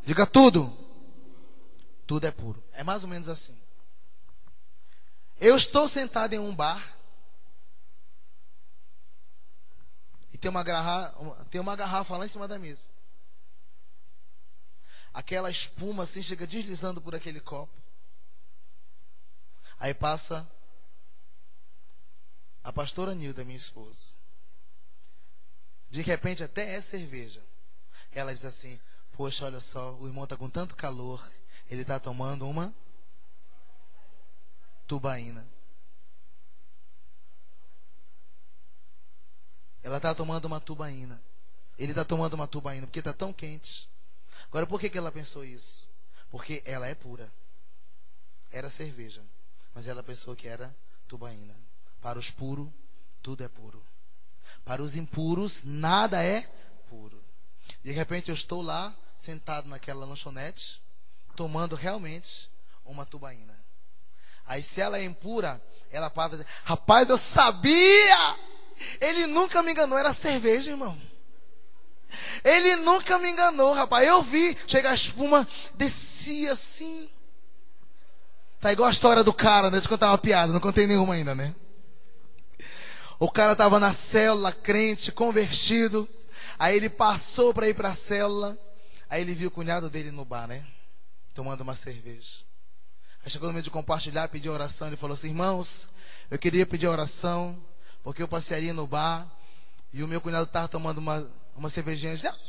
[SPEAKER 1] diga tudo. Tudo é puro. É mais ou menos assim. Eu estou sentado em um bar e tem uma garrafa lá em cima da mesa. Aquela espuma assim chega deslizando por aquele copo. Aí passa a pastora Nilda, minha esposa. De repente até é cerveja. Ela diz assim: poxa, olha só, o irmão está com tanto calor, ele está tomando uma tubaína. Ela está tomando uma tubaína. Ele está tomando uma tubaína porque está tão quente. Agora, por que ela pensou isso? Porque ela é pura. Era cerveja, mas ela pensou que era tubaína. Para os puros, tudo é puro. Para os impuros, nada é puro. De repente eu estou lá, sentado naquela lanchonete, tomando realmente uma tubaína. Aí se ela é impura, ela passa e diz: rapaz, eu sabia! Ele nunca me enganou, era cerveja, irmão. Ele nunca me enganou, rapaz. Eu vi chegar a espuma, descia assim. Tá igual a história do cara, né? Deixa eu contar uma piada, não contei nenhuma ainda, né? O cara tava na célula, crente, convertido. Aí ele passou para ir para a célula. Aí ele viu o cunhado dele no bar, né? Tomando uma cerveja. Aí chegou no meio de compartilhar, pediu oração. Ele falou assim: irmãos, eu queria pedir oração, porque eu passei ali no bar e o meu cunhado estava tomando uma cervejinha gelada,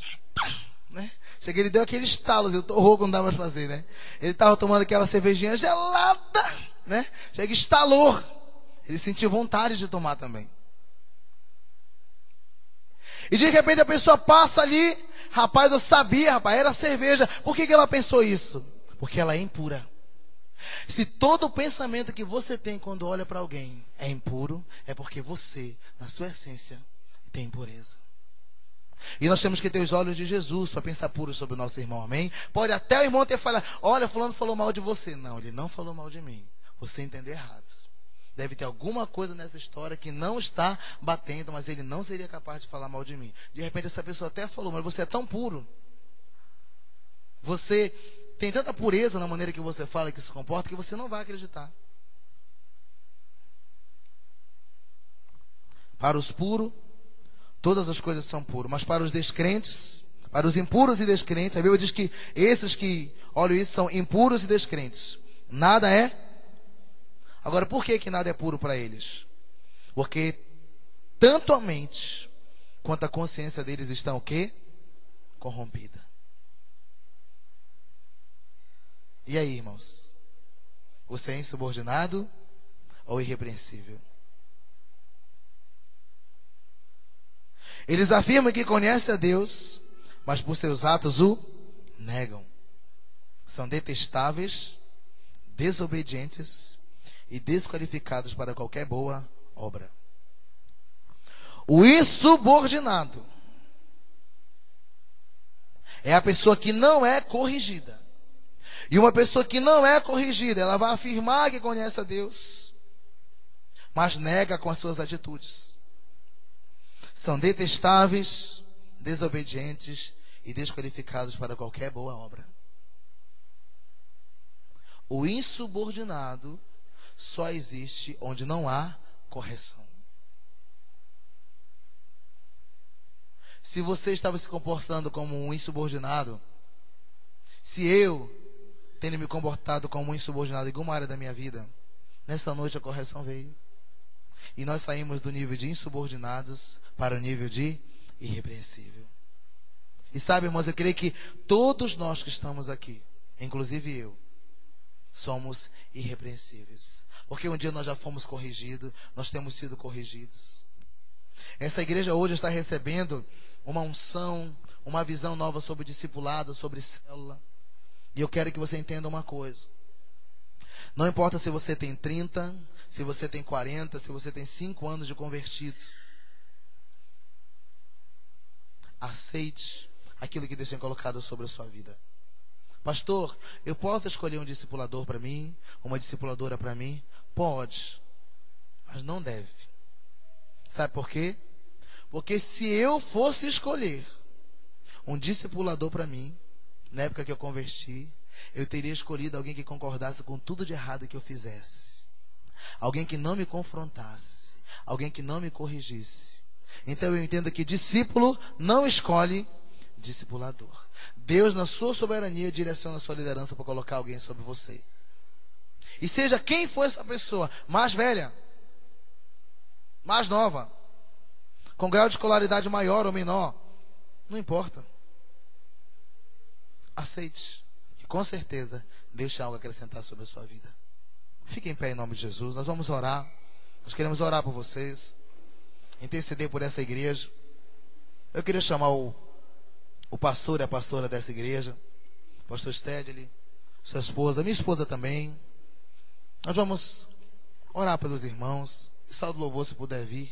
[SPEAKER 1] né? Cheguei, ele deu aquele estalo, eu tô rouco, não dá mais fazer, né? Ele estava tomando aquela cervejinha gelada, né? Chega, estalou. Ele sentiu vontade de tomar também. E de repente a pessoa passa ali. Rapaz, eu sabia, rapaz, era cerveja. Por que ela pensou isso? Porque ela é impura. Se todo o pensamento que você tem quando olha para alguém é impuro, é porque você, na sua essência, tem impureza. E nós temos que ter os olhos de Jesus para pensar puro sobre o nosso irmão, amém? Pode até o irmão ter falado: olha, fulano falou mal de você. Não, ele não falou mal de mim. Você entendeu errado. Deve ter alguma coisa nessa história que não está batendo, mas ele não seria capaz de falar mal de mim. De repente essa pessoa até falou: mas você é tão puro. Você tem tanta pureza na maneira que você fala e que se comporta, que você não vai acreditar. Para os puros, todas as coisas são puras. Mas para os descrentes, para os impuros e descrentes, a Bíblia diz que esses que olham isso são impuros e descrentes. Nada é. Agora, por que nada é puro para eles? Porque tanto a mente quanto a consciência deles estão o quê? Corrompida. E aí, irmãos? Você é insubordinado ou irrepreensível? Eles afirmam que conhecem a Deus, mas por seus atos o negam. São detestáveis, desobedientes e desqualificados para qualquer boa obra. O insubordinado é a pessoa que não é corrigida. E uma pessoa que não é corrigida, ela vai afirmar que conhece a Deus, mas nega com as suas atitudes. São detestáveis, desobedientes e desqualificados para qualquer boa obra. O insubordinado só existe onde não há correção. Se você estava se comportando como um insubordinado, se eu tenho me comportado como um insubordinado em alguma área da minha vida, nessa noite a correção veio. E nós saímos do nível de insubordinados para o nível de irrepreensível. E sabe, irmãos, eu creio que todos nós que estamos aqui, inclusive eu, somos irrepreensíveis. Porque um dia nós já fomos corrigidos, nós temos sido corrigidos. Essa igreja hoje está recebendo uma unção, uma visão nova sobre discipulado, sobre célula. E eu quero que você entenda uma coisa. Não importa se você tem 30, se você tem 40, se você tem 5 anos de convertido. Aceite aquilo que Deus tem colocado sobre a sua vida. Pastor, eu posso escolher um discipulador para mim, uma discipuladora para mim? Pode, mas não deve. Sabe por quê? Porque se eu fosse escolher um discipulador para mim, na época que eu converti, eu teria escolhido alguém que concordasse com tudo de errado que eu fizesse. Alguém que não me confrontasse. Alguém que não me corrigisse. Então eu entendo que discípulo não escolhe discipulador. Deus, na sua soberania, direciona a sua liderança para colocar alguém sobre você. E seja quem for essa pessoa, mais velha, mais nova, com grau de escolaridade maior ou menor, não importa. Aceite, que com certeza Deus tem algo a acrescentar sobre a sua vida. Fique em pé em nome de Jesus. Nós vamos orar. Nós queremos orar por vocês, interceder por essa igreja. Eu queria chamar o pastor e a pastora dessa igreja, o pastor Stedley, sua esposa, minha esposa também. Nós vamos orar pelos irmãos. E sal do louvor, se puder vir.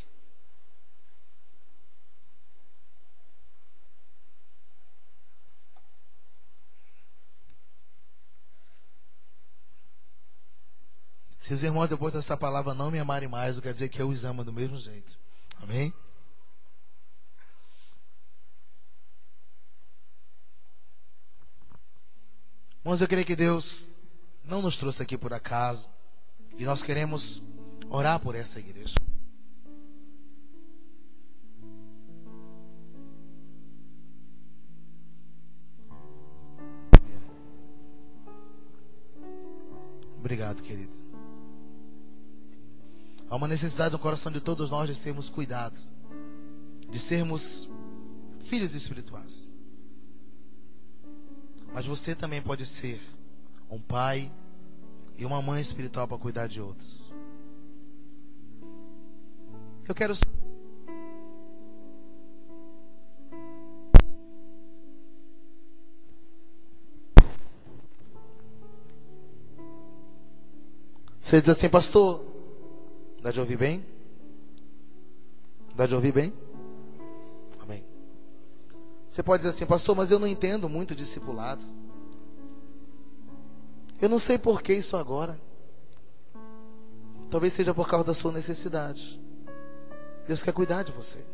[SPEAKER 1] Se os irmãos depois dessa palavra não me amarem mais, não quer dizer que eu os amo do mesmo jeito. Amém? Irmãos, eu creio que Deus não nos trouxe aqui por acaso. E nós queremos orar por essa igreja. Obrigado, querido. Há uma necessidade no coração de todos nós de termos cuidado, de sermos filhos espirituais. Mas você também pode ser um pai e uma mãe espiritual para cuidar de outros. Eu quero... Você diz assim, pastor, dá de ouvir bem? Dá de ouvir bem? Amém. Você pode dizer assim, pastor, mas eu não entendo muito discipulado. Eu não sei por que isso agora. Talvez seja por causa da sua necessidade. Deus quer cuidar de você.